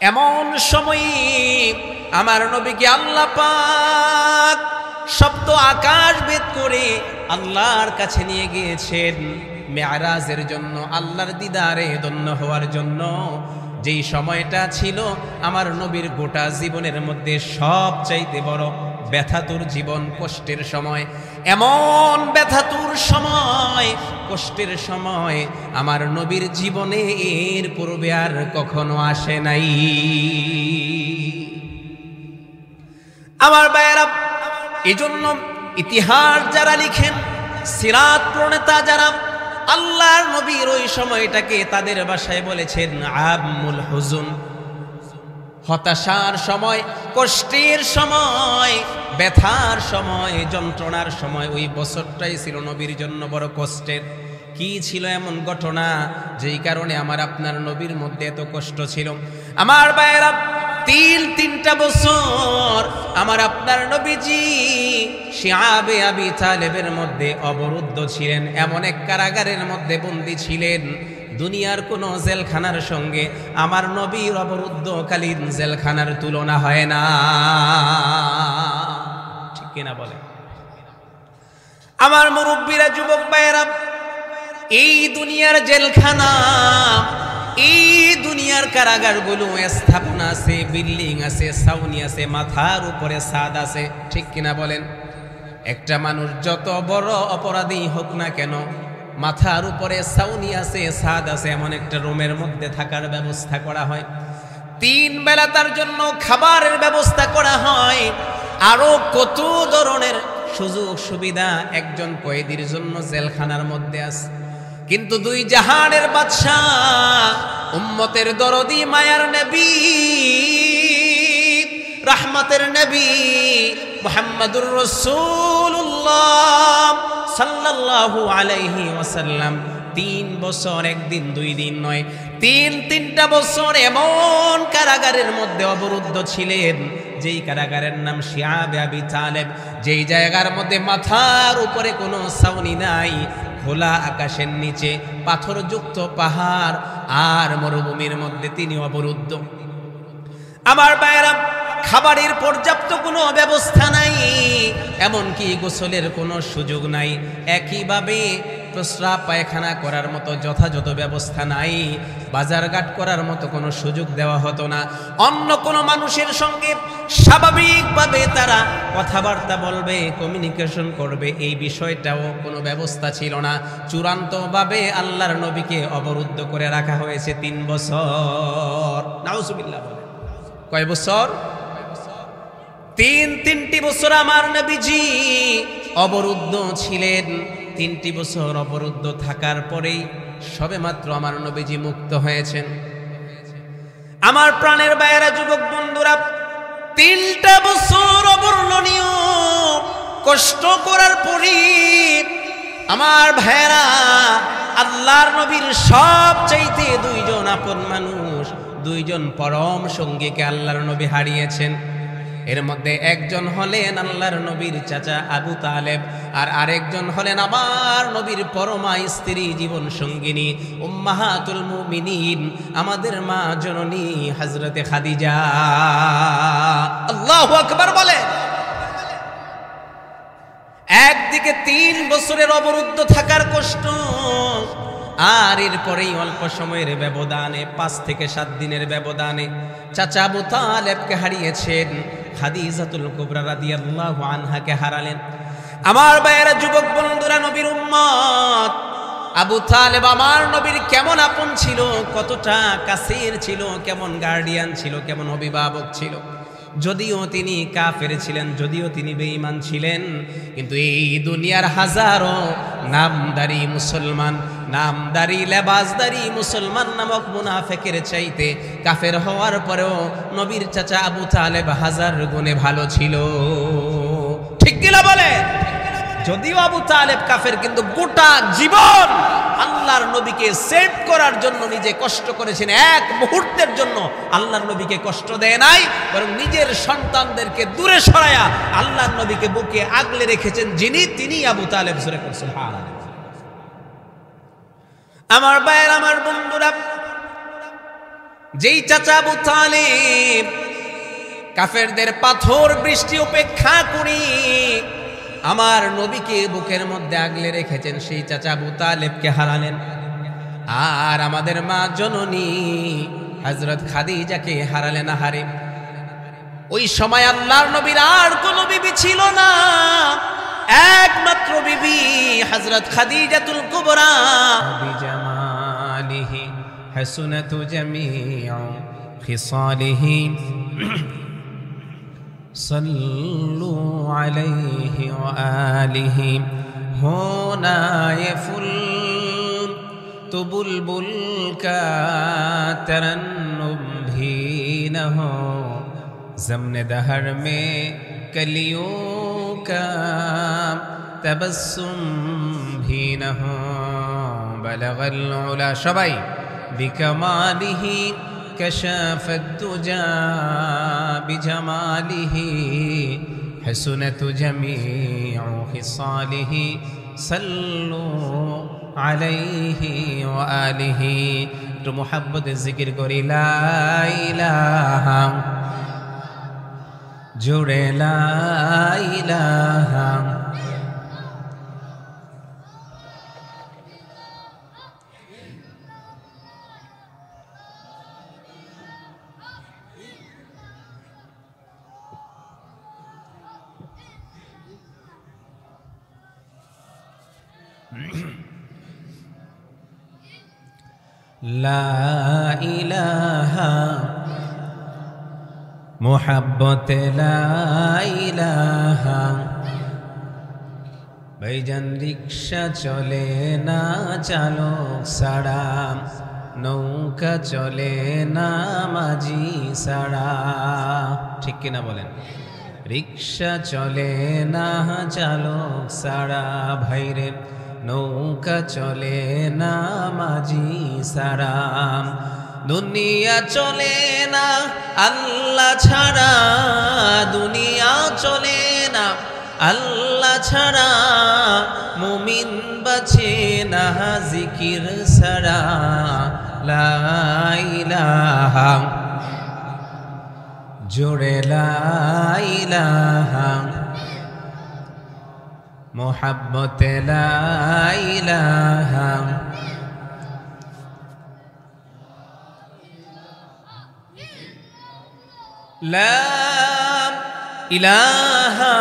এমন সময় আমার নবীকে আল্লাহ পাক সপ্ত আকাশ ভেদ করে আল্লাহর কাছে নিয়ে গিয়েছেন মেরাজের জন্য, আল্লাহর দিদারে ধন্য হওয়ার জন্য। যেই সময়টা ছিল আমার নবীর গোটা জীবনের মধ্যে সবচাইতে বড় ব্যথাতুর জীবন, কষ্টের সময়। এমন ব্যথাতুর সময়, কষ্টের সময় আমার নবীর জীবনে এর পূর্বে আর কখনো আসে নাই। আমার ভাইয়েরা, এজন্য ইতিহাস যারা লিখেন, সিরাত প্রণেতা যারা, আল্লাহর নবীর ওই সময়টাকে তাদের ভাষায় বলেছেন আমুল হুজুন, হতাশার সময়, কষ্টের সময়, ব্যথার সময়, যন্ত্রণার সময়। ওই বছরটাই ছিল নবীর জন্য বড় কষ্টের। কি ছিল এমন ঘটনা যেই কারণে আমার আপনার নবীর মধ্যে এত কষ্ট ছিল? আমার ভাইয়েরা, তিনটা বছর আমার আপনার নবীজি শিআবে আবি তালেবের মধ্যে অবরুদ্ধ ছিলেন, এমন এক কারাগারের মধ্যে বন্দী ছিলেন। দুনিয়ার কোন জেলখানার সঙ্গে আমার নবীর অবরুদ্ধকালীন জেলখানার তুলনা হয় না, ঠিক কিনা বলে? আমার মুরব্বীরা, যুবক ভাইয়েরা, এই দুনিয়ার জেলখানা, এই দুনিয়ার কারাগারগুলো স্থাপনা আছে, বিল্ডিং আছে, ছাউনি আছে, মাথার উপরে ছাদ আছে, ঠিক কিনা বলেন? একটা মানুষ যত বড় অপরাধী হোক না কেন, মাথার উপরে ছাউনি আছে, ছাদ আছে, এমন একটা রুমের মধ্যে থাকার ব্যবস্থা করা হয়। 3 বেলা তার জন্য খাবারের ব্যবস্থা করা হয়। আরো কত ধরনের সুযোগ সুবিধা একজন কয়েদির জন্য জেলখানার মধ্যে আছে। কিন্তু 2 জাহানের বাদশা, উম্মতের দরদি, মায়ার নবী, রাহমাতের নবী মুহাম্মাদুর রাসূলুল্লাহ সাল্লাল্লাহু আলাইহি ওয়াসাল্লাম 3 বছর, 1 দিন 2 দিন নয়, 3টা বছর এমন কারাগারের মধ্যে অবরুদ্ধ ছিলেন, যেই কারাগারের নাম শিআবে আবি তালেব, যেই জায়গার মধ্যে মাথার উপরে কোনো ছাউনি নাই, খোলা আকাশের নিচে পাথরযুক্ত পাহাড় আর মরুভূমির মধ্যে তিনি অবরুদ্ধ। আমার ভাইয়েরা, খাবারের পর্যাপ্ত কোনো ব্যবস্থা নাই, এমনকি গোসলের কোনো সুযোগ নাই। একইভাবে প্রস্রাব পায়খানা করার মতো যথাযথ ব্যবস্থা নাই, বাজারঘাট করার মতো কোনো সুযোগ দেওয়া হতো না। অন্য কোনো মানুষের সঙ্গে স্বাভাবিকভাবে তারা কথাবার্তা বলবে, কমিউনিকেশন করবে, এই বিষয়টাও কোনো ব্যবস্থা ছিল না। চূড়ান্তভাবে আল্লাহর নবীকে অবরুদ্ধ করে রাখা হয়েছে 3 বছর। নাউজুবিল্লাহ বলে। কয় বছর? 3টি বছর আমার নবীজি অবরুদ্ধ ছিলেন। 3টি বছর অবরুদ্ধ থাকার পরেই সবেমাত্র আমার নবীজি মুক্ত হয়েছেন। আমার প্রাণের ভাইয়েরা, যুবক বন্ধুরা, 3টা বছর অবর্ণনীয় কষ্ট করার পরই আমার ভাইয়েরা, আল্লাহর নবীর সবচাইতে 2 জন আপন মানুষ, 2 জন পরম সঙ্গীকে আল্লাহর নবী হারিয়েছেন। এর মধ্যে একজন হলেন আল্লাহর নবীর চাচা আবু তালেব, আর আরেকজন হলেন আমার নবীর পরমা স্ত্রী, জীবন সঙ্গিনী, উম্মাহাতুল মুমিনিন, আমাদের মা জননী হযরতে খাদিজা। আল্লাহু আকবার বলে। একদিকে 3 বছরের অবরুদ্ধ থাকার কষ্ট, আর এরপরেই অল্প সময়ের ব্যবধানে, 5 থেকে 7 দিনের ব্যবধানে চাচা আবু তালেবকে হারিয়েছেন, খাদিজাতুল কুবরা রাদিয়াল্লাহু আনহাকে হারালেন। আমার ভাইয়েরা, যুবক বন্ধুরা, নবীর উম্মত, আবু তালেব আমার নবীর কেমন আপন ছিল, কতটা কাছের ছিল, কেমন গার্ডিয়ান ছিল, কেমন অভিভাবক ছিল। যদিও তিনি কাফের ছিলেন, যদিও তিনি বেঈমান ছিলেন, কিন্তু এই দুনিয়ার হাজারো নামদারি মুসলমান, নামদারি লেবাসদারি মুসলমান নামক মুনাফিকের চাইতে কাফের হওয়ার পরেও নবীর চাচা আবু তালেব 1000 গুণে ভালো ছিল, ঠিক কিনা বলে? যদিও আবু তালেব কাফের, কিন্তু গোটা জীবন আল্লাহর নবীকে সেভ করার জন্য নিজে কষ্ট করেছেন। 1 মুহূর্তের জন্য আল্লাহর নবীকে কষ্ট দেয় নাই, বরং নিজের সন্তানদেরকে দূরে সরায়া আল্লাহর নবীকে বুকে আগলে রেখেছেন, তিনি আবু তালেব। জোরে করে সুবহানাল্লাহ। আমার ভাইয়ের, আমার বন্ধুরা, যেই চাচা আবু তালিব কাফেরদের পাথর বৃষ্টি উপেক্ষা করি আমার নবীকে বুকের মধ্যে আগলে রেখেছেন, সেই চাচা আবু তালেবকে হারালেন। আর আমাদের মা জননী হযরত খাদিজাকে হারালেন। আহারে, ওই সময় আল্লাহর নবীর আর কোনো বিবি ছিল না, একমাত্র বিবি হযরত খাদিজাতুল কুবরা। বিজামালিহি হাসনাতু জামিউ খিসালিহি সাল্লু আলাইহি ওয়া আলিহি হোনা ইয়াফুল तो बुलबुल का तरन्नुम भी न हो, ज़म्न दहर में कलियों का तबस्सुम भी न हो, बलगल उला शबाई बिकमालिही कशफत दुजा बिजमालिही हसनत जमीउ खिसालिही सल्लु আলাইহি ওয়া আলিহি। তো মুহাব্বতে জিকির করি লা ইলাহা, জোরে লা ইলাহা। লা ইলাহা মোহাব্বতে লা ইলাহা। ভাইজান রিক্সা চলে না চালক ছাড়া, নৌকা চলে না মাঝি ছাড়া, ঠিক কিনা বলেন? রিক্সা চলে না চালক ছাড়া, ভাইরে নৌকা চলে না মাঝি ছাড়া, দুনিয়া চলে না আল্লাহ ছাড়া, দুনিয়া চলে না আল্লাহ ছাড়া, মুমিন বাঁচে না জিকির ছাড়া। লা ইলাহা, জোরে লা ইলাহা মোহাব্বতে লা ইলাহা। লা ইলাহা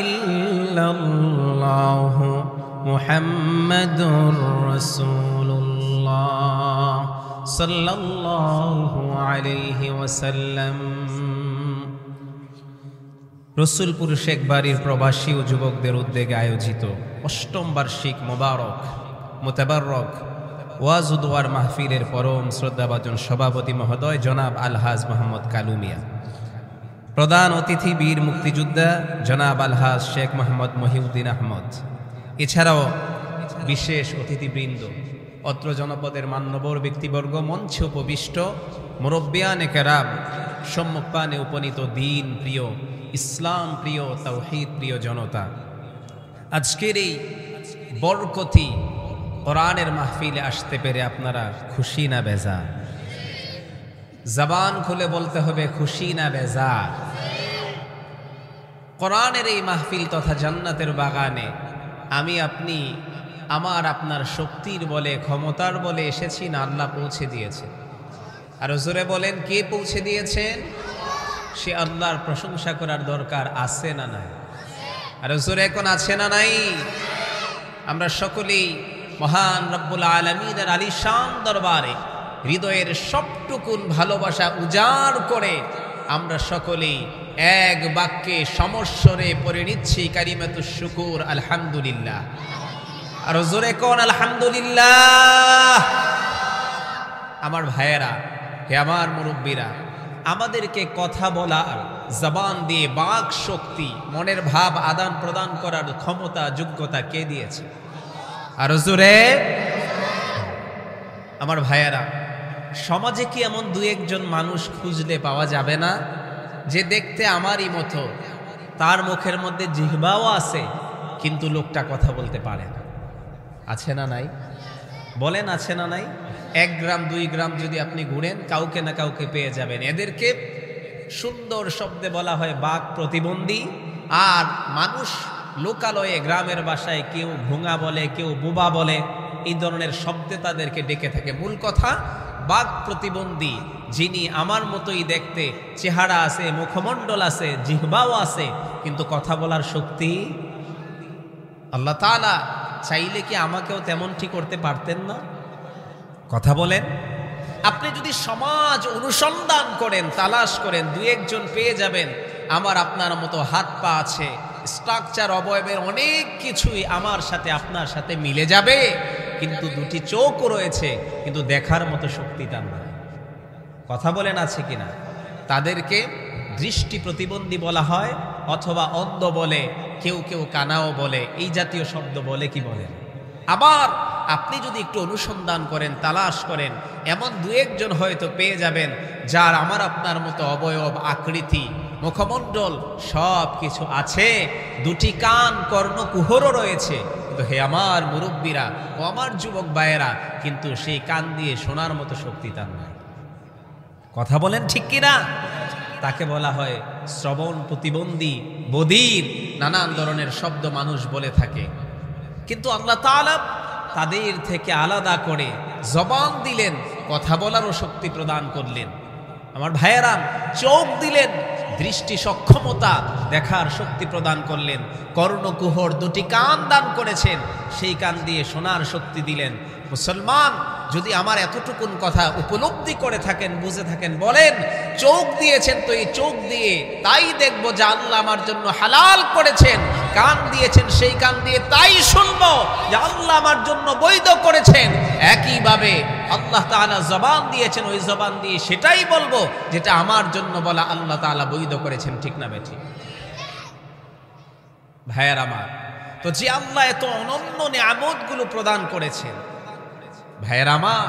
ইল্লাল্লাহু মুহাম্মাদুর রাসূলুল্লাহ সাল্লাল্লাহু আলাইহি ওয়াসাল্লাম। রসুলপুর শেখ বাড়ির প্রবাসী ও যুবকদের উদ্যোগে আয়োজিত অষ্টম বার্ষিক মোবারক মোতাবারক ওয়াজ ও দোয়ার মাহফিলের পরম শ্রদ্ধাভাজন সভাপতি মহোদয় জনাব আলহাজ মোহাম্মদ কালু মিয়া, প্রধান অতিথি বীর মুক্তিযোদ্ধা জনাব আলহাজ শেখ মোহাম্মদ মহিউদ্দিন আহমদ, এছাড়াও বিশেষ অতিথিবৃন্দ, অত্র জনপদের মান্যবর ব্যক্তিবর্গ, মঞ্চে উপবিষ্ট মুরব্বিয়ানে কেরাম, সম্মুখপানে উপনীত দ্বীন প্রিয়, ইসলাম প্রিয়, তাওহীদ প্রিয় জনতা, আজকের এই বরকতি কোরআনের মাহফিলে আসতে পেরে আপনারা খুশি না বেজার? জবান খুলে বলতে হবে খুশি না বেজার? কোরআনের এই মাহফিল তথা জান্নাতের বাগানে আমি আপনি আমার আপনার শক্তির বলে, ক্ষমতার বলে এসেছি না আল্লাহ পৌঁছে দিয়েছে? আর জোরে বলেন, কে পৌঁছে দিয়েছেন? সে আল্লাহর প্রশংসা করার দরকার আছে না নাই? আর জোরে এখন আছে না নাই? আমরা সকলেই মহান রব্বুল আলামিনের আলিশান দরবারে হৃদয়ের সবটুকুন ভালোবাসা উজাড় করে আমরা সকলেই এক বাক্যে সমস্বরে পড়ে নিচ্ছি কালিমাতুশ শুকুর, আলহামদুলিল্লাহ। আর জোরে কোন আলহামদুলিল্লাহ। আমার ভাইয়েরা, হে আমার মুরব্বীরা, আমাদেরকে কথা বলার, জবান দিয়ে বাক শক্তি, মনের ভাব আদান প্রদান করার ক্ষমতা, যোগ্যতা কে দিয়েছে? আর জোরে। আমার ভাইয়েরা, সমাজে কি এমন দু একজন মানুষ খুঁজলে পাওয়া যাবে না যে দেখতে আমারই মতো, তার মুখের মধ্যে জিহ্বাও আছে কিন্তু লোকটা কথা বলতে পারে না? আছে না নাই? বলেন আছে না নাই? 1 গ্রাম 2 গ্রাম যদি আপনি ঘুরেন কাউকে না কাউকে পেয়ে যাবেন। এদেরকে সুন্দর শব্দে বলা হয় বাক প্রতিবন্ধী। আর মানুষ লোকালয়ে গ্রামের ভাষায় কেউ ভুঙা বলে, কেউ বুবা বলে, এই ধরনের শব্দে তাদেরকে ডেকে থাকে। মূল কথা বাক প্রতিবন্ধী যিনি আমার মতোই দেখতে, চেহারা আছে, মুখমণ্ডল আছে, জিহ্বাও আছে, কিন্তু কথা বলার শক্তি। আল্লাহ তাআলা চাইলে কি আমাকেও তেমনটি করতে পারতেন না? কথা বলেন। আপনি যদি সমাজ অনুসন্ধান করেন, তালাশ করেন, 2-1 জন পেয়ে যাবেন আমার আপনার মতো হাত পা আছে, স্ট্রাকচার অবয়বের অনেক কিছুই আমার সাথে আপনার সাথে মিলে যাবে, কিন্তু 2টি চোখও রয়েছে, কিন্তু দেখার মতো শক্তি তার নাই। কথা বলেন আছে কিনা? তাদেরকে দৃষ্টি প্রতিবন্ধী বলা হয়, অথবা অন্ধ বলে, কেউ কেউ কানাও বলে, এই জাতীয় শব্দ বলে কি বলেন। আবার আপনি যদি একটু অনুসন্ধান করেন, তালাশ করেন, এমন 2-1 জন হয়তো পেয়ে যাবেন যার আমার আপনার মতো অবয়ব, আকৃতি, মুখমণ্ডল সব কিছু আছে, 2টি কান, কর্ণকুহরও রয়েছে, কিন্তু হে আমার মুরব্বীরা ও আমার যুবক ভাইয়েরা, কিন্তু সেই কান দিয়ে শোনার মতো শক্তি তার নাই। কথা বলেন ঠিক কিনা? তাকে বলা হয় শ্রবণ প্রতিবন্ধী, বধির, নানান ধরনের শব্দ মানুষ বলে থাকে। কিন্তু আল্লাহ তাআলা তাদের থেকে আলাদা করে জবান দিলেন, কথা বলারও শক্তি প্রদান করলেন। আমার ভাইয়েরা, চোখ দিলেন, দৃষ্টি সক্ষমতা, দেখার শক্তি প্রদান করলেন। কর্ণকুহর, 2টি কান দান করেছেন, সেই কান দিয়ে শোনার শক্তি দিলেন। মুসলমান, যদি আমার এতটুকুন কথা উপলব্ধি করে থাকেন, বুঝে থাকেন, বলেন চোখ দিয়েছেন তো এই চোখ দিয়ে তাই দেখবো যা আল্লাহ আমার জন্য হালাল করেছেন। কান দিয়েছেন, সেই কান দিয়ে তাই শুনবো যা আল্লাহ আমার জন্য বৈধ করেছেন। একইভাবে আল্লাহ তাআলা জবান দিয়েছেন, ওই জবান দিয়ে সেটাই বলবো যেটা আমার জন্য বলা আল্লাহ তাআলা বৈধ করেছেন। ঠিক না বেঠিক? ভাইয়ার আমার, তো যে আল্লাহ এত অনন্য নিয়ামতগুলো প্রদান করেছেন, ভাইয়ের আমার,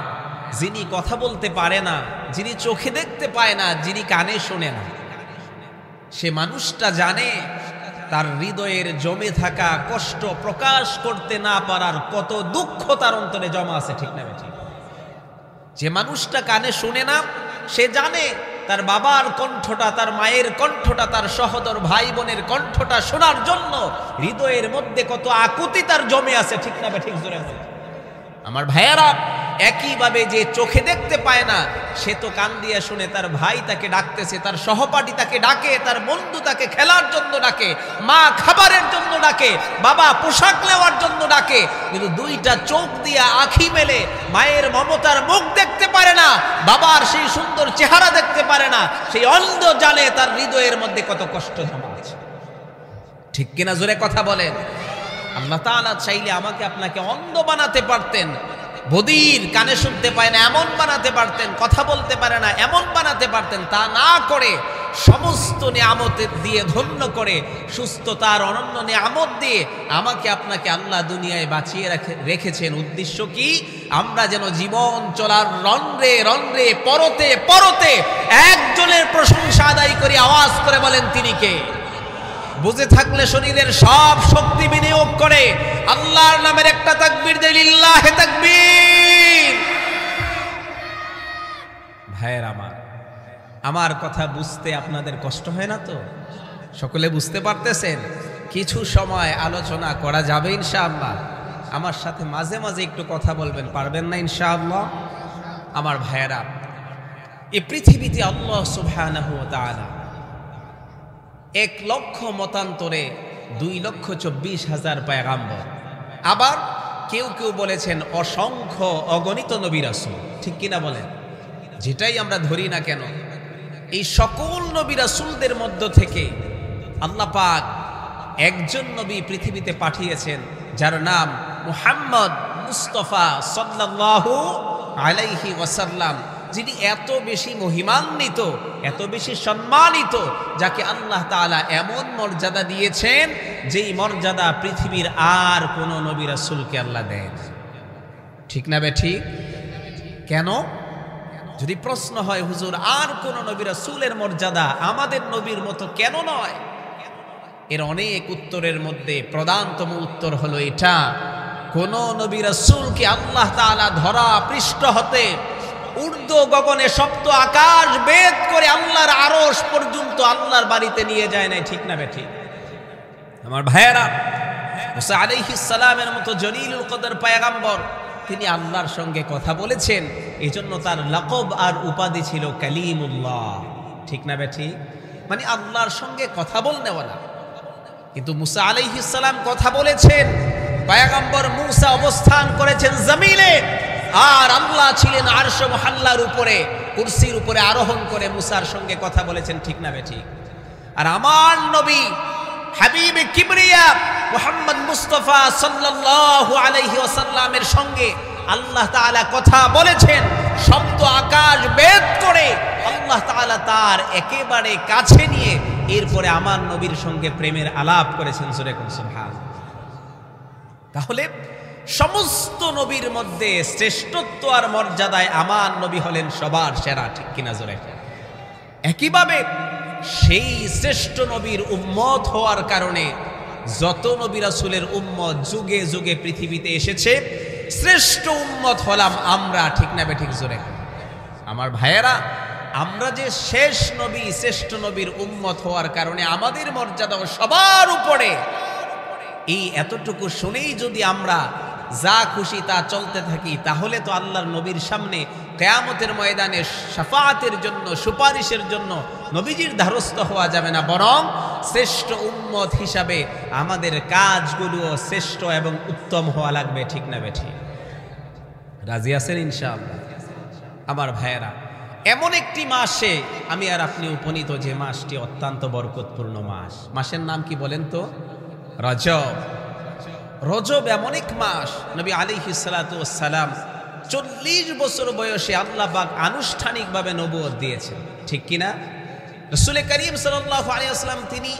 যিনি কথা বলতে পারে না, যিনি চোখে দেখতে পায় না, যিনি কানে শোনে না, সে মানুষটা জানে তার হৃদয়ের জমে থাকা কষ্ট প্রকাশ করতে না পারার কত দুঃখ তার অন্তরে জমা আছে। ঠিক না বেঠিক? যে মানুষটা কানে শোনে না, সে জানে তার বাবার কণ্ঠটা, তার মায়ের কণ্ঠটা, তার সহোদর ভাই বোনের কণ্ঠটা শোনার জন্য হৃদয়ের মধ্যে কত আকুতি তার জমে আছে। ঠিক না বেঠিক? জোরে বলে। আমার ভাইয়েরা, একইভাবে যে চোখে দেখতে পায় না, সে তো কান দিয়ে শুনে তার ভাই তাকে ডাকতেছে, তার সহপাঠী তাকে ডাকে, তার বন্ধু তাকে খেলার জন্য ডাকে, মা খাবারের জন্য ডাকে, বাবা পোশাক নেওয়ার জন্য ডাকে, কিন্তু 2টা চোখ দিয়ে আঁখি মেলে মায়ের মমতার মুখ দেখতে পারে না, বাবার সেই সুন্দর চেহারা দেখতে পারে না। সেই অন্ধ জানে তার হৃদয়ের মধ্যে কত কষ্ট জমা আছে। ঠিক কিনা? জোরে কথা বলেন। আল্লাহ তাআলা চাইলে আমাকে আপনাকে অন্ধ বানাতে পারতেন, বধির, কানে শুনতে পায় না এমন বানাতে পারতেন, কথা বলতে পারে না এমন বানাতে পারতেন। তা না করে সমস্ত নিয়ামত দিয়ে ধন্য করে, সুস্থতার অনন্য নিয়ামত দিয়ে আমাকে আপনাকে আল্লাহ দুনিয়ায় বাঁচিয়ে রেখেছেন। উদ্দেশ্য কি? আমরা যেন জীবন চলার রন্ধ্রে রন্ধ্রে, পরতে পরতে একজনের প্রশংসা আদায় করি। আওয়াজ করে বলেন তিনি কে? বুঝে থাকলে শরীরের সব শক্তি বিনিয়োগ করে আল্লাহর নামের একটা তাকবীর দেই, লিল্লাহি তাকবীর। ভাইয়ের আমার কথা বুঝতে আপনাদের কষ্ট হয় না তো? সকলে বুঝতে পারতেছেন? কিছু সময় আলোচনা করা যাবে ইনশাআল্লাহ। আমার সাথে মাঝে মাঝে একটু কথা বলবেন, পারবেন না ইনশাআল্লাহ? আমার ভাইয়েরা, এই পৃথিবীতে আল্লাহ সুবহানাহু ওয়া তাআলা 1 লক্ষ মতান্তরে 2,24,000 পয়গাম্বর, আবার কেউ কেউ বলেছেন অসংখ্য অগণিত নবী রাসূল। ঠিক কিনা বলেন? যেটাই আমরা ধরি না কেন, এই সকল নবী রাসূলদের মধ্য থেকে আল্লাহ পাক একজন নবী পৃথিবীতে পাঠিয়েছেন, যার নাম মুহাম্মদ মুস্তাফা সাল্লাল্লাহু আলাইহি ওয়াসাল্লাম, যিনি এত বেশি মহিমান্বিত, এত বেশি সম্মানিত, যাকে আল্লাহ তাআলা এমন মর্যাদা দিয়েছেন যেই মর্যাদা পৃথিবীর আর কোন নবী রাসূলকে আল্লাহ দেন। ঠিক না বেঠিক? কেন? যদি প্রশ্ন হয় হুজুর আর কোন নবী রাসূলের মর্যাদা আমাদের নবীর মতো কেন নয়, এর অনেক উত্তরের মধ্যে প্রধানতম উত্তর হলো এটা, কোন নবী রাসূলকে আল্লাহ তাআলা ধরা পৃষ্ঠ হতে ঊর্ধ্ব গগনে সপ্ত আকাশ বেদ করে আল্লাহর আরশ পর্যন্ত আল্লাহর বাড়িতে নিয়ে যায় নাই, ঠিক না বেঠিক? আমার ভাইয়েরা, মুসা আলাইহিস সালামের মতো জলিলুল কদর পয়গম্বর, তিনি আল্লাহর সঙ্গে কথা বলেছেন, এই জন্য তার লাকব আর উপাধি ছিল কালিমুল্লাহ, ঠিক না বেঠিক? মানে আল্লাহর সঙ্গে কথা বলনেওয়ালা। কিন্তু মুসা আলাইহিস সালাম কথা বলেছেন, পয়গম্বর মুসা অবস্থান করেছেন জমিনে, আর আল্লাহ ছিলেন আরশ মুহাল্লার উপরে, কুরসির উপরে আরোহণ করে মুসার সঙ্গে কথা বলেছেন, ঠিক না বেঠিক? আর আমার নবী হাবিবে কিবরিয়া মুহাম্মদ মুস্তাফা সাল্লাল্লাহু আলাইহি ওয়াসাল্লামের সঙ্গে আল্লাহ তাআলা কথা বলেছেন, শব্দ আকাশ বেদ করে আল্লাহ তাআলা তার একেবারে কাছে নিয়ে এরপরে আমার নবীর সঙ্গে প্রেমের আলাপ করেছেন। জোরে কোন সুবহানাল্লাহ। তাহলে সমস্ত নবীর মধ্যে শ্রেষ্ঠত্ব আর মর্যাদায় আমার নবী হলেন সবার সেরা, ঠিক কিনা? জোরে। একইভাবে সেই শ্রেষ্ঠ নবীর উম্মত হওয়ার কারণে যত নবী রাসূলের উম্মত যুগে যুগে পৃথিবীতে এসেছে, শ্রেষ্ঠ উম্মত হলাম আমরা, ঠিক না বেঠিক? জোরে। আমার ভাইয়েরা, আমরা যে শেষ নবী, শ্রেষ্ঠ নবীর উম্মত হওয়ার কারণে আমাদের মর্যাদা সবার উপরে, এই এতটুকু শুনেই যদি আমরা যা খুশি তা চলতে থাকি, তাহলে তো আল্লাহর নবীর সামনে কিয়ামতের ময়দানে শাফাআতের জন্য, সুপারিশের জন্য নবীজির দ্বারস্থ হওয়া যাবে না, বরং শ্রেষ্ঠ উম্মত হিসাবে আমাদের কাজগুলো শ্রেষ্ঠ এবং উত্তম হওয়া লাগবে, ঠিক না বেঠিক? রাজি আছেন ইনশাআল্লাহ? আমার ভাইয়েরা, এমন একটি মাসে আমি আর আপনি উপনীত, যে মাসটি অত্যন্ত বরকতপূর্ণ মাস। মাসের নাম কি বলেন তো? রজব। রজব এমন এক মাস, নবী আলাইহিস সালাতু ওয়াস সালাম 40 বছর বয়সে আল্লাহ পাক আনুষ্ঠানিকভাবে নবুয়ত দিয়েছেন, ঠিক কিনা? রাসূল করিম সাল্লাল্লাহু আলাইহি ওয়াসাল্লাম তিনি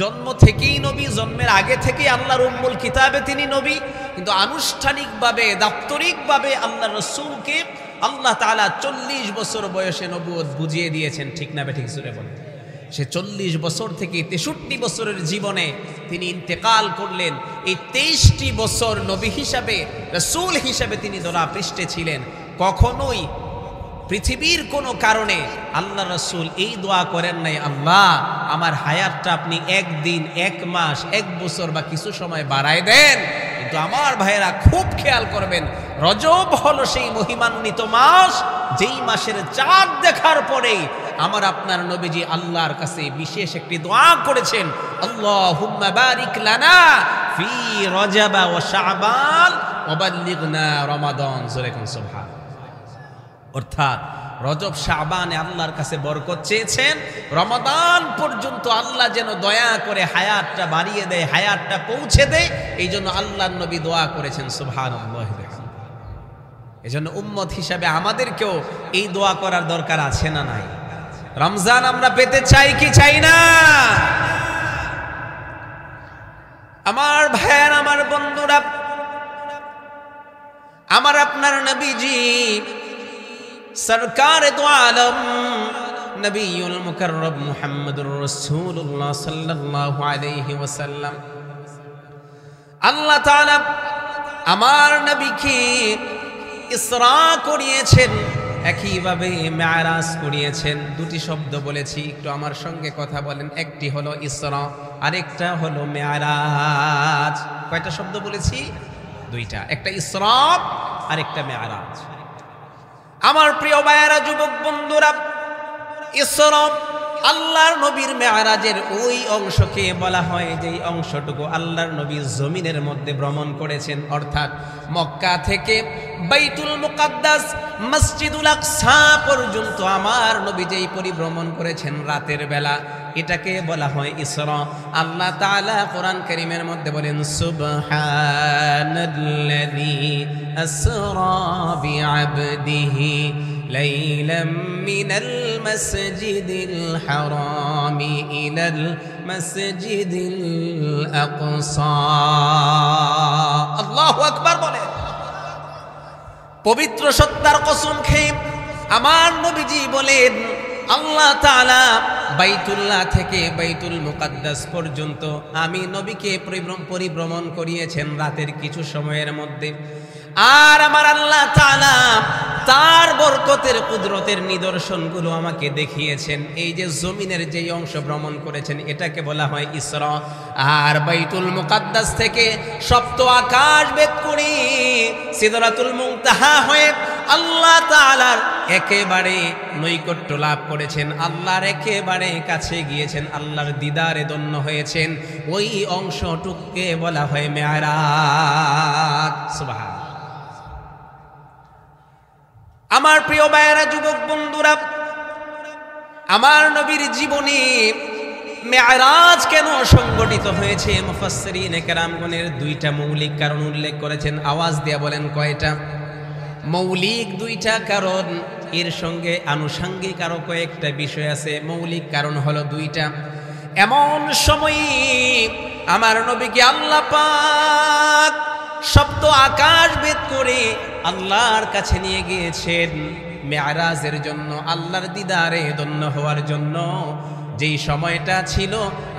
জন্ম থেকেই নবী, জন্মের আগে থেকেই আল্লাহর উম্মুল কিতাবে তিনি নবী, কিন্তু আনুষ্ঠানিকভাবে, দাপ্তরিকভাবে আল্লাহর রাসূলকে আল্লাহ তাআলা 40 বছর বয়সে নবুয়ত বুঝিয়ে দিয়েছেন, ঠিক না বেঠিক? জোরে বলেন। সে 40 বছর থেকে 63 বছরের জীবনে তিনি ইন্তেকাল করলেন। এই 23টি বছর নবী হিসাবে, রাসূল হিসাবে তিনি ধরা পৃষ্ঠে ছিলেন। কখনোই পৃথিবীর কোনো কারণে আল্লাহ রাসূল এই দোয়া করেন নাই, আল্লাহ আমার হায়াতটা আপনি 1 দিন, 1 মাস, 1 বছর বা কিছু সময় বাড়ায় দেন। কিন্তু আমার ভাইয়েরা খুব খেয়াল করবেন, রজব হলো সেই মহিমান্বিত মাস, যেই মাসের চাঁদ দেখার পরেই আমার আপনার নবীজি আল্লাহর কাছে বিশেষ একটি দোয়া করেছেন, আল্লাহুম্মা বারিক লানা ফি রজব ওয়া শাবান ওয়া বাল্লিগনা রমাদান। জোরে কোন সুবহানাল্লাহ। অর্থাৎ রজব শাবানে আল্লাহর কাছে বরকত চেয়েছেন, রমাদান পর্যন্ত আল্লাহ যেন দয়া করে হায়াতটা বাড়িয়ে দেয়, হায়াতটা পৌঁছে দেয়, এই জন্য আল্লাহর নবী দোয়া করেছেন। সুবহানাল্লাহ। এজন্য উম্মত হিসাবে আমাদেরকেও এই দোয়া করার দরকার আছে না নাই? রমজান আমরা পেতে চাই কি চাই না? আমার ভাইয়ের, আমার বন্ধুরা, আমার আপনার নবীজি সরকার দো আলম নবিয়ুল মুকাররম মুহাম্মদুর রাসূলুল্লাহ সাল্লাল্লাহু আলাইহি ওয়াসাল্লাম, আল্লাহ তাআলা আমার নবীকে ইসরা করিয়েছেন, একইভাবে মেরাজ করিয়েছেন। দুটি শব্দ বলেছি, একটু আমার সঙ্গে কথা বলেন। একটি হলো ইসরা, আরেকটা হলো মেরাজ। কয়টা শব্দ বলেছি? দুইটা, একটা ইসরা আর একটা মেরাজ। আমার প্রিয় ভাইয়েরা, যুবক বন্ধুরা, ইসরা আল্লাহর নবীর মেরাজের ওই অংশকে বলা হয় যেই অংশটুকু আল্লাহর নবী জমিনের মধ্যে ভ্রমণ করেছেন, অর্থাৎ মক্কা থেকে বাইতুল মুকাদ্দাস মসজিদুল আকসা পর্যন্ত আমার নবী যেই পরিভ্রমণ করেছেন রাতের বেলা, এটাকে বলা হয় ইসরা। আল্লাহ তাআলা কোরআন কারীমের মধ্যে বলেন, সুবহানাল্লাযী আসরা বিআবদিহি লাইলাম মিনাল মাসজিদিল হারামি ইলাল মাসজিদিল আকসা। আল্লাহু আকবার বলেন। পবিত্র সত্তার কসম খেয়ে আমার নবীজি বলেন, আল্লাহ তাআলা বাইতুল্লাহ থেকে বাইতুল মুকাদ্দাস পর্যন্ত আমি নবীকে পরিভ্রমণ করিয়েছেন রাতের কিছু সময়ের মধ্যে। আর আমার আল্লাহ তাআলা তার বরকতের কুদরতের নিদর্শনগুলো আমাকে দেখিয়েছেন। এই যে জমিনের যেই অংশ ভ্রমণ করেছেন এটাকে বলা হয় ইসরা। আর বাইতুল মুকাদ্দাস থেকে সপ্ত আকাশ ভেদ করে সিদরাতুল মুনতাহা হয়ে আল্লাহ তাআলার একেবারে নৈকট্য লাভ করেছেন, আল্লাহর একেবারে কাছে গিয়েছেন, আল্লাহর দিদারে ধন্য হয়েছেন। ওই অংশটুকুকে বলা হয় মেরাজ। সুবহান। আমার প্রিয় ভাইয়েরা, যুবক বন্ধুরা, আমার নবীর জীবনে মেরাজ কেন সংগঠিত হয়েছে? মুফাসসিরিনে কেরামগণের দুইটা মৌলিক কারণ উল্লেখ করেছেন। আওয়াজ দিয়ে বলেন কয়টা? মৌলিক দুইটা কারণ, এর সঙ্গে আনুষঙ্গিক আরো কয়েকটা বিষয় আছে। মৌলিক কারণ হলো দুইটা। এমন সময় আমার নবীকে আল্লাহ পাক সপ্ত আকাশ ভেদ করে আল্লাহর কাছে নিয়ে গিয়েছেন মেরাজের জন্য, আল্লাহর দিদারে ধন্য হওয়ার জন্য। যেই সময়টা ছিল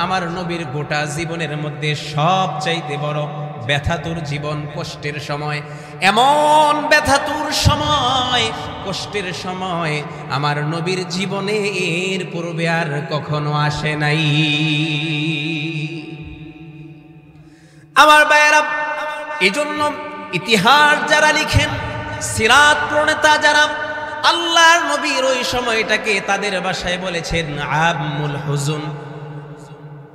আমার নবীর গোটা জীবনের মধ্যে সবচাইতে বড় ব্যথাতুর জীবন, কষ্টের সময়। এমন ব্যথাতুর সময়, কষ্টের সময় আমার নবীর জীবনে এর পূর্বে আর কখনো আসে নাই। আমার ভাইয়েরা, এজন্য ইতিহাস যারা লিখেন, সিরাত প্রণেতা যারা, আল্লাহর নবীর ওই সময়টাকে তাদের ভাষায় বলেছেন আমুল হুজুন,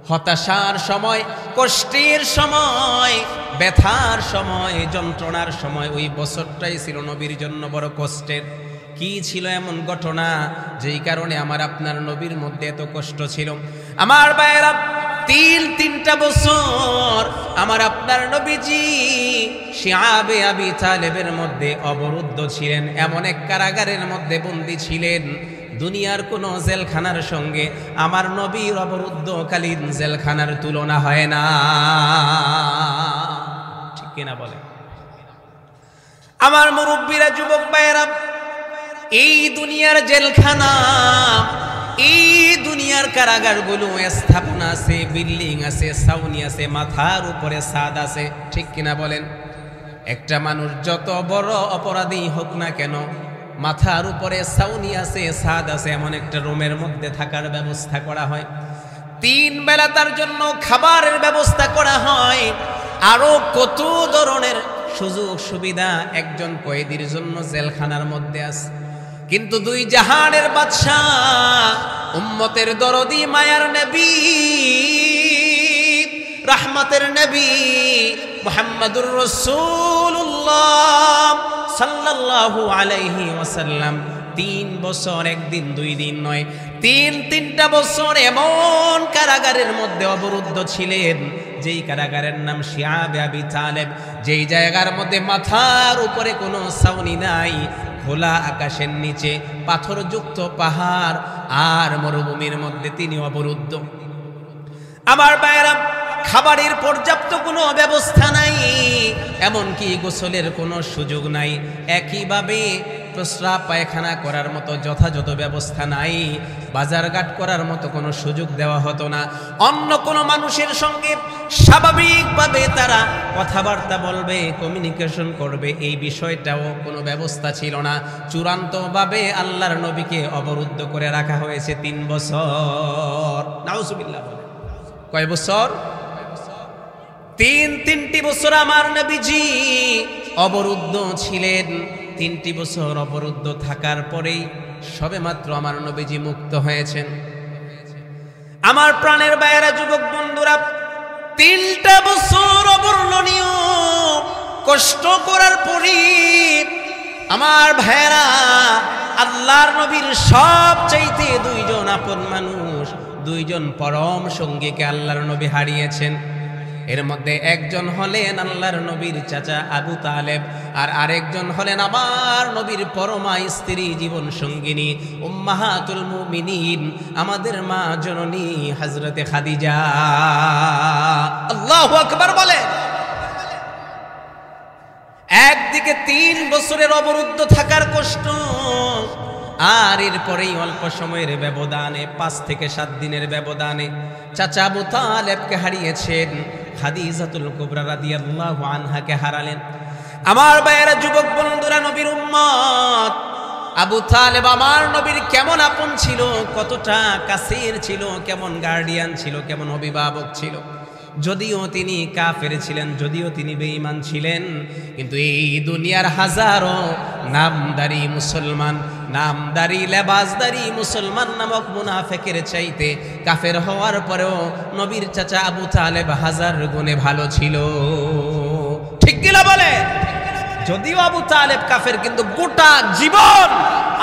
হতাশার সময়, কষ্টের সময়, ব্যথার সময়, যন্ত্রণার সময়। ওই বছরটাই ছিল নবীর জন্য বড় কষ্টের। কি ছিল এমন ঘটনা যেই কারণে আমার আপনার নবীর মধ্যে এত কষ্ট ছিল? আমার ভাইয়েরা, তিনটা বছর আমার আপনার নবীজি শিআবে আবি তালেবের মধ্যে অবরুদ্ধ ছিলেন। এমন এক কারাগারের মধ্যে বন্দী ছিলেন, দুনিয়ার কোনো জেলখানার সঙ্গে আমার নবীর অবরুদ্ধকালীন জেলখানার তুলনা হয় না। ঠিক কিনা বলে? আমার মুরব্বীরা, যুবক ভাইয়েরা, এই দুনিয়ার জেলখানা, এই দুনিয়ার কারাগারগুলো স্থাপনা আছে, বিল্ডিং আছে, ছাউনি আছে, মাথার উপরে ছাদ আছে। ঠিক কিনা বলেন? একটা মানুষ যত বড় অপরাধী হোক না কেন, মাথার উপরে ছাউনি আছে, ছাদ আছে, এমন একটা রুমের মধ্যে থাকার ব্যবস্থা করা হয়। 3 বেলা তার জন্য খাবারের ব্যবস্থা করা হয়। আরো কত ধরনের সুযোগ সুবিধা একজন কয়েদির জন্য জেলখানার মধ্যে আছে। কিন্তু 2 জাহানের বাদশা, উম্মতের দরদি, মায়ার নবী, রাহমাতের নবী মুহাম্মাদুর রাসূলুল্লাহ সাল্লাল্লাহু আলাইহি ওয়াসাল্লাম 3 বছর, 1 দিন 2 দিন নয়, 3টা বছর এমন কারাগারের মধ্যে অবরুদ্ধ ছিলেন, যেই কারাগারের নাম শিআবে আবি তালেব, যেই জায়গার মধ্যে মাথার উপরে কোনো ছাউনি নাই, খোলা আকাশের নিচে পাথরযুক্ত পাহাড় আর মরুভূমির মধ্যে তিনি অবরুদ্ধ। আমার ভাইয়েরা, খাবারের পর্যাপ্ত কোনো ব্যবস্থা নাই, এমনকি গোসলের কোনো সুযোগ নাই। একইভাবে প্রস্রাব পায়খানা করার মতো যথাযথ ব্যবস্থা নাই, বাজারঘাট করার মতো কোনো সুযোগ দেওয়া হতো না। অন্য কোনো মানুষের সঙ্গে স্বাভাবিকভাবে তারা কথাবার্তা বলবে, কমিউনিকেশন করবে, এই বিষয়টাও কোনো ব্যবস্থা ছিল না। চূড়ান্তভাবে আল্লাহর নবীকে অবরুদ্ধ করে রাখা হয়েছে 3 বছর। নাউজুবিল্লাহ বলে। কয় বছর? 3টি বছর আমার নবীজি অবরুদ্ধ ছিলেন। 3টি বছর অবরুদ্ধ থাকার পরেই সবেমাত্র আমার নবীজি মুক্ত হয়েছেন। আমার প্রাণের ভাইয়েরা, যুবক বন্ধুরা, 3টা বছর অবর্ণনীয় কষ্ট করার পরই আমার ভাইয়েরা, আল্লাহর নবীর সবচাইতে 2 জন আপন মানুষ, 2 জন পরম সঙ্গীকে আল্লাহর নবী হারিয়েছেন। এর মধ্যে একজন হলেন আল্লাহর নবীর চাচা আবু তালেব, আর আরেকজন হলেন আমার নবীর পরমা স্ত্রী, জীবন সঙ্গিনী, উম্মাহাতুল মুমিনিন, আমাদের মা জননী হযরতে খাদিজা। আল্লাহু আকবার বলে। একদিকে 3 বছরের অবরুদ্ধ থাকার কষ্ট, আর এরপরেই অল্প সময়ের ব্যবধানে 5 থেকে 7 দিনের ব্যবধানে চাচা আবু তালেবকে হারিয়েছেন, খাদিজাতুল কুবরা রাদিয়াল্লাহু আনহাকে হারালেন। আমার ভাইয়েরা, যুবক বন্ধুরা, নবীর উম্মত, আবু তালেব আমার নবীর কেমন আপন ছিল, কতটা কাছের ছিল, কেমন গার্ডিয়ান ছিল, কেমন অভিভাবক ছিল। যদিও তিনি কাফের ছিলেন, যদিও তিনি বেঈমান ছিলেন, কিন্তু এই দুনিয়ার হাজারো নামদারি মুসলমান, নামদারি লেবাসদারি মুসলমান নামক মুনাফিকের চাইতে কাফের হওয়ার পরেও নবীর চাচা আবু তালেব হাজার গুণে ভালো ছিল। ঠিক কিনা বলে? যদিও আবু তালেব কাফের, কিন্তু গোটা জীবন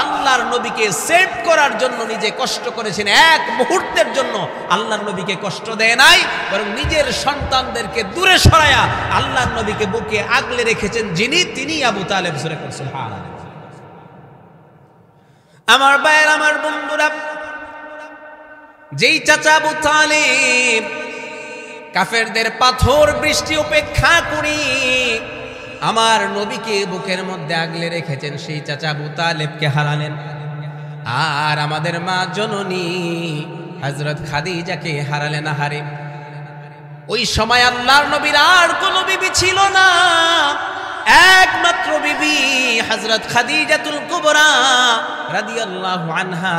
আল্লাহর নবীকে সেভ করার জন্য নিজে কষ্ট করেছেন। এক মুহূর্তের জন্য আল্লাহর নবীকে কষ্ট দেয় নাই, বরং নিজের সন্তানদেরকে দূরে সরায়া আল্লাহর নবীকে বুকে আগলে রেখেছেন যিনি, তিনি আবু তালেব। জোরে করে সুবহানাল্লাহ। আমার ভাইয়ের, আমার বন্ধুরা, যেই চাচা আবু তালেব কাফেরদের পাথর বৃষ্টি উপেক্ষা করি আমার নবীকে বুকের মধ্যে আগলে রেখেছেন, সেই চাচা আবু তালেবকে হারালেন। আর আমাদের মা জননী হযরত খাদিজাকে হারালেন। হারে ওই সময় আল্লাহর নবীর আর কোনো বিবি ছিল না, একমাত্র বিবি হযরত খাদিজাতুল কুবরা রাদিয়াল্লাহু আনহা,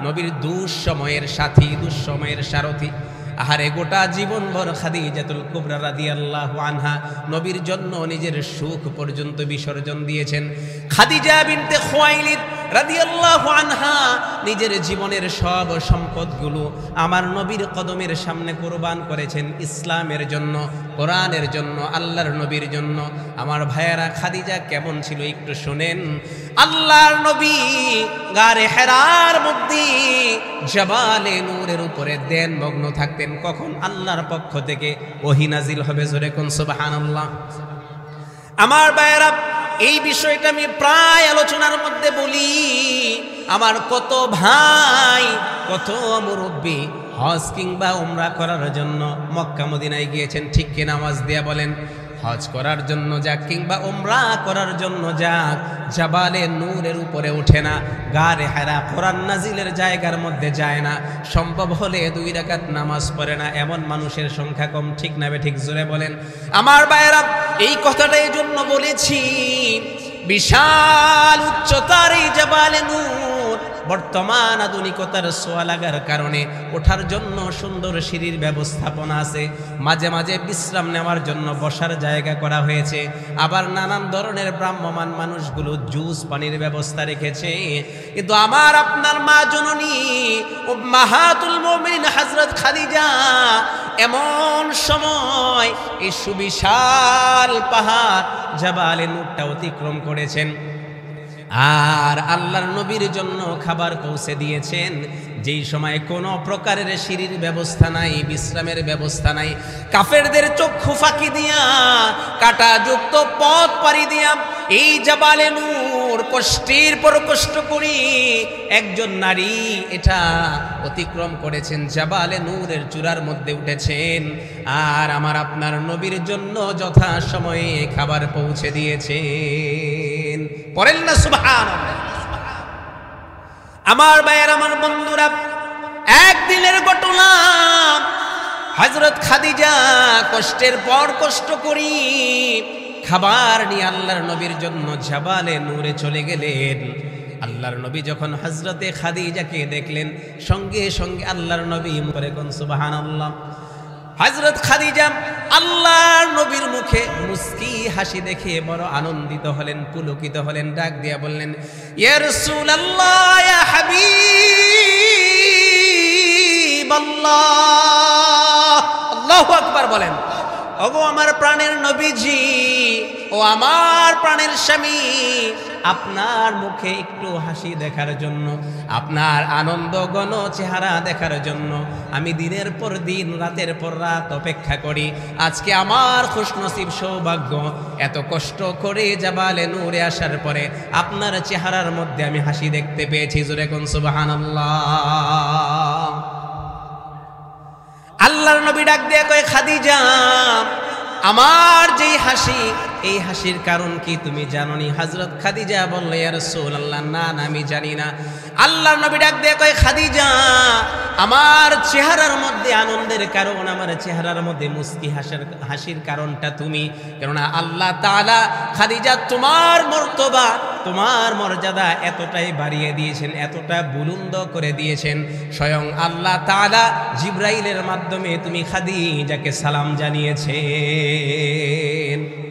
নবীর দুঃসময়ের সাথী, দুঃসময়ের সারথী। আহারে, গোটা জীবনভর খাদিজাতুল কুবরা রাদিয়াল্লাহু আনহা নবীর জন্য নিজের সুখ পর্যন্ত বিসর্জন দিয়েছেন। খাদিজা বিনতে খুয়াইলিদ রাদিয়াল্লাহু আনহা নিজের জীবনের সব সম্পদগুলো আমার নবীর কদমের সামনে কুরবান করেছেন ইসলামের জন্য, কোরআনের জন্য, আল্লাহর নবীর জন্য। আমার ভাইয়েরা, খাদিজা কেমন ছিল একটু শুনেন। আল্লাহর নবী গারে হেরার মধ্যে জাবালে নূরের উপরে দেন মগ্ন থাকতেন, কখন আল্লাহর পক্ষ থেকে ওহী নাজিল হবে। জোরে কোন সুবহানাল্লাহ। আমার ভাইয়েরা, এই বিষয়টা আমি প্রায় আলোচনার মধ্যে বলি। আমার কত ভাই, কত মুরব্বী হজ কিংবা উমরা করার জন্য মক্কা মদিনায় গিয়েছেন, ঠিক কিনা? আওয়াজ দিয়া বলেন। হজ করার জন্য যাক কিংবা উমরা করার জন্য যাক, জাবালে নূরের উপরে ওঠে না, গারে হেরা কোরআন নাজিলের জায়গার মধ্যে যায় না, সম্ভব হলে 2 রাকাত নামাজ পড়ে না, এমন মানুষের সংখ্যা কম। ঠিক না? ঠিক জোরে বলেন। আমার ভাইয়েরা, এই কথাটা এই জন্য বলেছি, বিশাল উচ্চতার এই জাবালে নূর বর্তমান আধুনিকতার ছোঁয়া লাগার কারণে ওঠার জন্য সুন্দর সিঁড়ির ব্যবস্থাপনা আছে, মাঝে মাঝে বিশ্রাম নেওয়ার জন্য বসার জায়গা করা হয়েছে, আবার নানান ধরনের ভ্রাম্যমান মানুষগুলো জুস পানির ব্যবস্থা রেখেছে। কিন্তু আমার আপনার মা জননী উম্মাহাতুল মুমিনিন হযরত খাদিজা এমন সময় এই সুবিশাল পাহাড় জাবালে নূরটা অতিক্রম করেছেন আর আল্লাহর নবীর জন্য খাবার পৌঁছে দিয়েছেন, যেই সময় কোনো প্রকারের সিঁড়ির ব্যবস্থা নাই, বিশ্রামের ব্যবস্থা নাই। কাফেরদের চক্ষু ফাঁকি দিয়া, কাঁটাযুক্ত পথ পাড়ি দিয়া এই জাবালে নূর কষ্টের পর কষ্ট করি একজন নারী এটা অতিক্রম করেছেন, জাবালে নূরের চূড়ার মধ্যে উঠেছেন আর আমার আপনার নবীর জন্য যথা সময়ে খাবার পৌঁছে দিয়েছেন। পড়েন না সুবহানাল্লাহ। আমার ভাইয়ের, আমার বন্ধুরা, একদিনের ঘটনা। হযরত খাদিজা কষ্টের পর কষ্ট করি খাবার নিয়ে আল্লাহর নবীর জন্য জাবালে নূরে চলে গেলেন। আল্লাহর নবী যখন হযরতে খাদিজাকে দেখলেন, সঙ্গে সঙ্গে আল্লাহর নবী মুখে কোন সুবহানাল্লাহ। হযরত খাদিজা আল্লাহর নবীর মুখে মুস্কি হাসি দেখে বড় আনন্দিত হলেন, পুলকিত হলেন, ডাক দিয়া বললেন, ইয়া রাসূলুল্লাহ, ইয়া হাবিবাল্লাহ। আল্লাহু আকবার বলেন। ওগো আমার প্রাণের নবীজি, ও আমার প্রাণের স্বামী, আপনার মুখে একটু হাসি দেখার জন্য, আপনার আনন্দ ঘন চেহারা দেখার জন্য আমি দিনের পর দিন, রাতের পর রাত অপেক্ষা করি। আজকে আমার খুশনসিব সৌভাগ্য, এত কষ্ট করে জাবালে নূরে আসার পরে আপনার চেহারার মধ্যে আমি হাসি দেখতে পেয়েছি। জোরে কোন সুবহানাল্লাহ। আল্লাহর নবী ডাক দিয়ে কয়, খাদিজা, আমার যেই হাসি এই হাসির কারণ কি তুমি জানোনি? হযরত খাদিজা বলল, ইয়া রাসূলুল্লাহ, না না, আমি জানি না। আল্লাহর নবী ডাক দিয়ে কয়, খাদিজা, আমার চেহারার মধ্যে আনন্দের কারণ, আমার চেহারার মধ্যে মুস্কি হাসির কারণটা তুমি। কেননা আল্লাহ তাআলা খাদিজা তোমার মর্তবা, তোমার মর্যাদা এতটাই বাড়িয়ে দিয়েছেন, এতটা বুলন্দ করে দিয়েছেন, স্বয়ং আল্লাহ তাআলা জিবরাইলের মাধ্যমে তুমি খাদিজাকে সালাম জানিয়েছেন।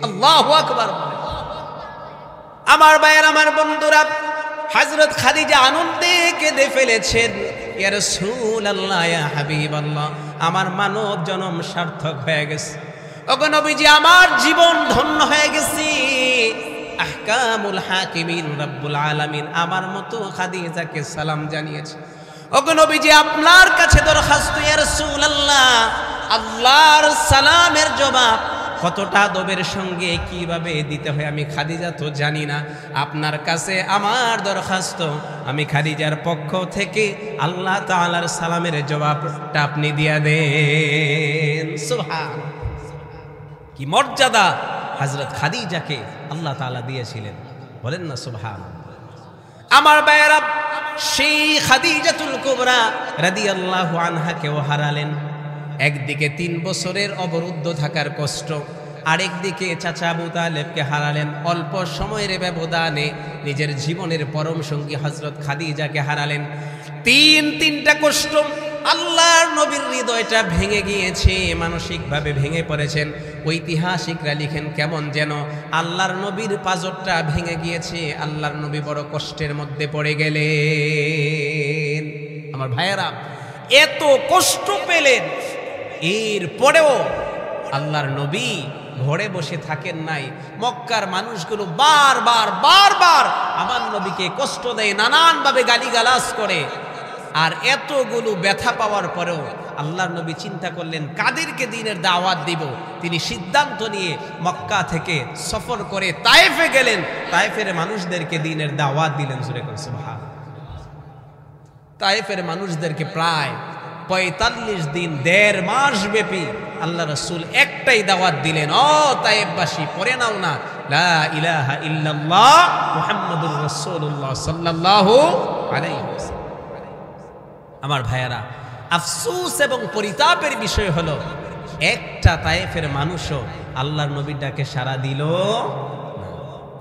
আল্লাহু আকবার। আমার ভাইয়ের, আমার বন্ধুরা, হযরত খাদিজা আনন্দে কেঁদে ফেলেছেন। ইয়া রাসূলুল্লাহ, ইয়া হাবিবাল্লাহ, আমার মানব জন্ম সার্থক হয়ে গেছে। ওগো নবীজি, আমার জীবন ধন্য হয়ে গেছে। আহকামুল হাকিমিন রব্বুল আলামিন আমার মতো খাদিজাকে সালাম জানিয়েছে। ওগো নবীজি, আপনার কাছে দরখাস্ত, ইয়া রাসূলুল্লাহ, আল্লাহর সালামের জবাব কতটা আদবের সঙ্গে কিভাবে দিতে হয় আমি খাদিজা তো জানি না। আপনার কাছে আমার দরখাস্ত, আমি খাদিজার পক্ষ থেকে আল্লাহ তাআলার সালামের জবাবটা আপনি দিয়া দেন। সুবহান, কি মর্যাদা হযরত খাদিজাকে আল্লাহ তাআলা দিয়েছিলেন, বলেন না সুবহান। আমার ভাইয়েরা, সেই খাদিজাতুল কুবরা রাদিয়াল্লাহু আনহাকেও হারালেন। একদিকে 3 বছরের অবরুদ্ধ থাকার কষ্ট, আরেকদিকে চাচা আবু তালেবকে হারালেন। অল্প সময়ের ব্যবধানে নিজের জীবনের পরম সঙ্গী হযরত খাদিজাকে হারালেন। তিনটা কষ্ট। আল্লাহর নবীর হৃদয়টা ভেঙে গিয়েছে, মানসিকভাবে ভেঙে পড়েছেন। ঐতিহাসিকরা লিখেন, কেমন যেন আল্লাহর নবীর পাজরটা ভেঙে গিয়েছে, আল্লাহর নবী বড় কষ্টের মধ্যে পড়ে গেলেন। আমার ভাইয়েরা, এত কষ্ট পেলেন, এরপরেও আল্লাহর নবী ঘরে বসে থাকেন নাই। মক্কার মানুষগুলো বারবার আমার নবীকে কষ্ট দেয়, নানানভাবে গালিগালাজ করে। আর এতগুলো ব্যথা পাওয়ার পরেও আল্লাহর নবী চিন্তা করলেন, কাদেরকে দ্বীনের দাওয়াত দিব। তিনি সিদ্ধান্ত নিয়ে মক্কা থেকে সফর করে তায়েফে গেলেন। তায়েফের মানুষদেরকে দ্বীনের দাওয়াত দিলেন। জোরে করে সুবহান। তায়েফের মানুষদেরকে প্রায় 45 দিন, 1.5 মাস ব্যাপী আল্লাহ রাসূল একটাই দাওয়াত দিলেন, ও তায়েফবাসী, পড়ে নাও না লা ইলাহা ইল্লাল্লাহ মুহাম্মাদুর রাসূলুল্লাহ সাল্লাল্লাহু আলাইহি ওয়াসাল্লাম। আমার ভাইয়েরা, আফসোস এবং পরিতাপের বিষয় হলো, একটা তায়েফের মানুষও আল্লাহর নবীর ডাকে সাড়া দিল না।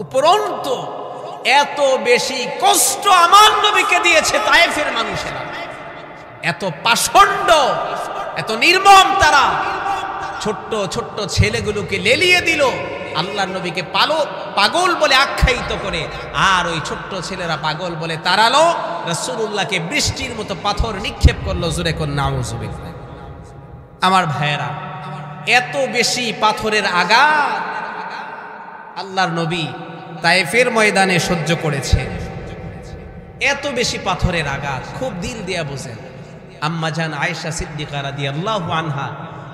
উপরন্তু এত বেশি কষ্ট আমার নবীকে দিয়েছে তায়েফের মানুষেরা। এত পাষণ্ড, এত নির্মম তারা। ছোট্ট ছোট্ট ছেলেগুলোকে লেলিয়ে দিল, আল্লাহর নবীকে পাগল বলে আখ্যায়িত করে। আর ওই ছোট্ট ছেলেরা পাগল বলে তাড়ালো, রাসূলুল্লাহকে বৃষ্টির মতো পাথর নিক্ষেপ করলো। জোরে কোন নাউযুবিল্লাহ। আমার ভাইয়েরা, এত বেশি পাথরের আঘাত আল্লাহর নবী তায়েফের ময়দানে সহ্য করেছে। এত বেশি পাথরের আঘাত, খুব দিল দিয়া বোঝেন। আম্মা জান আয়েশা সিদ্দিকা রাদিয়াল্লাহু আনহা,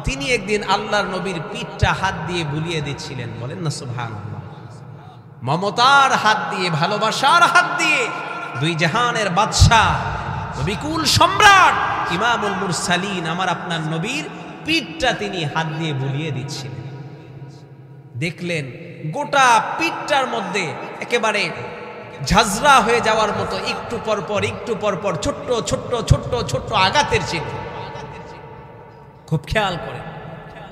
তিনি একদিন আল্লাহর নবীর পিঠটা হাত দিয়ে বুলিয়ে দিচ্ছিলেন। বলেন না সুবহানাল্লাহ। মমতার হাত দিয়ে, ভালোবাসার হাত দিয়ে, দুই জাহানের বাদশাহ, বিকুল সম্রাট, ইমামুল মুরসালিন, আমার আপনার নবীর পিঠটা তিনি হাত দিয়ে বুলিয়ে দিচ্ছিলেন। দেখলেন গোটা পিঠটার মধ্যে একেবারে ঝাঁঝরা হয়ে যাওয়ার মতো একটু পরপর ছোট্ট ছোট্ট ছোট্ট ছোট্ট আঘাতের চিহ্ন। খুব খেয়াল করে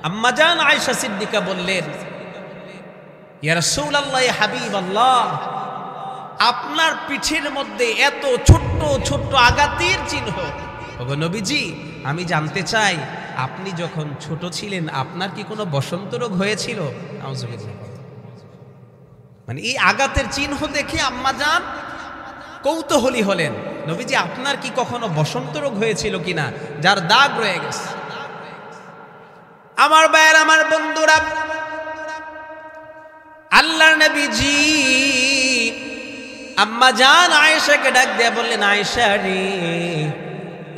আম্মা জান আয়েশা সিদ্দিকা বললেন, ইয়া রাসূলুল্লাহ, ইয়া হাবিবাল্লাহ, আপনার পিঠের মধ্যে এত ছোট্ট ছোট্ট আঘাতের চিহ্ন। ওগো নবীজি, আমি জানতে চাই, আপনি যখন ছোট ছিলেন আপনার কি কোনো বসন্ত রোগ হয়েছিল? নাউযুবিল্লাহ। মানে এই আঘাতের চিহ্ন দেখে আম্মা জান কৌতূহলী হলেন, নবীজি আপনার কি কখনো বসন্ত রোগ হয়েছিল কিনা, যার দাগ রয়ে গেছে। আমার ভাইয়ের, আমার বন্ধুরা, আল্লাহর নবীজি আম্মা জান আয়েশাকে ডাক দিয়ে বললেন, আয়েশা রে,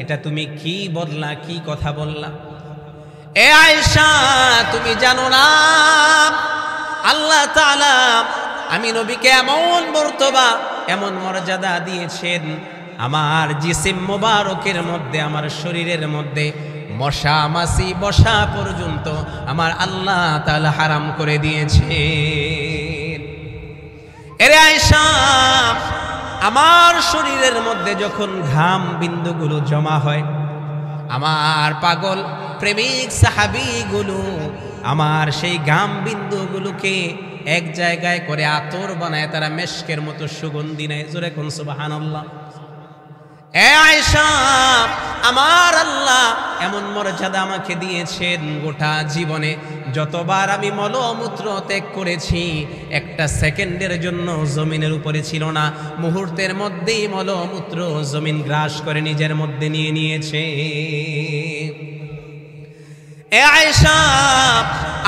এটা তুমি কি বললা, কি কথা বললা? এ আয়েশা, তুমি জানো না আল্লাহ তাআলা আমি নবীকে এমন মর্তবা, এমন মর্যাদা দিয়েছেন, আমার জিসিম মোবারকের মধ্যে, আমার শরীরের মধ্যে মশা মাছি বসা পর্যন্ত আমার আল্লাহ তাআলা হারাম করে দিয়েছে। এরে আয়েশা, আমার শরীরের মধ্যে যখন ঘাম বিন্দুগুলো জমা হয়, আমার পাগল প্রেমিক সাহাবীগুলো আমার সেই ঘাম বিন্দুগুলোকে এক জায়গায় করে আতর বানায়, তারা মেশকের মতো সুগন্ধি নেয়। জোরে কোন সুবহানাল্লাহ। এ আয়েশা, আমার আল্লাহ এমন মর্যাদা আমাকে দিয়েছেন, গোটা জীবনে যতবার আমি মলমূত্র ত্যাগ করেছি একটা সেকেন্ডের জন্য জমিনের উপরে ছিল না, মুহূর্তের মধ্যেই মলমূত্র জমিন গ্রাস করে নিজের মধ্যে নিয়ে নিয়েছে। এ আয়েশা,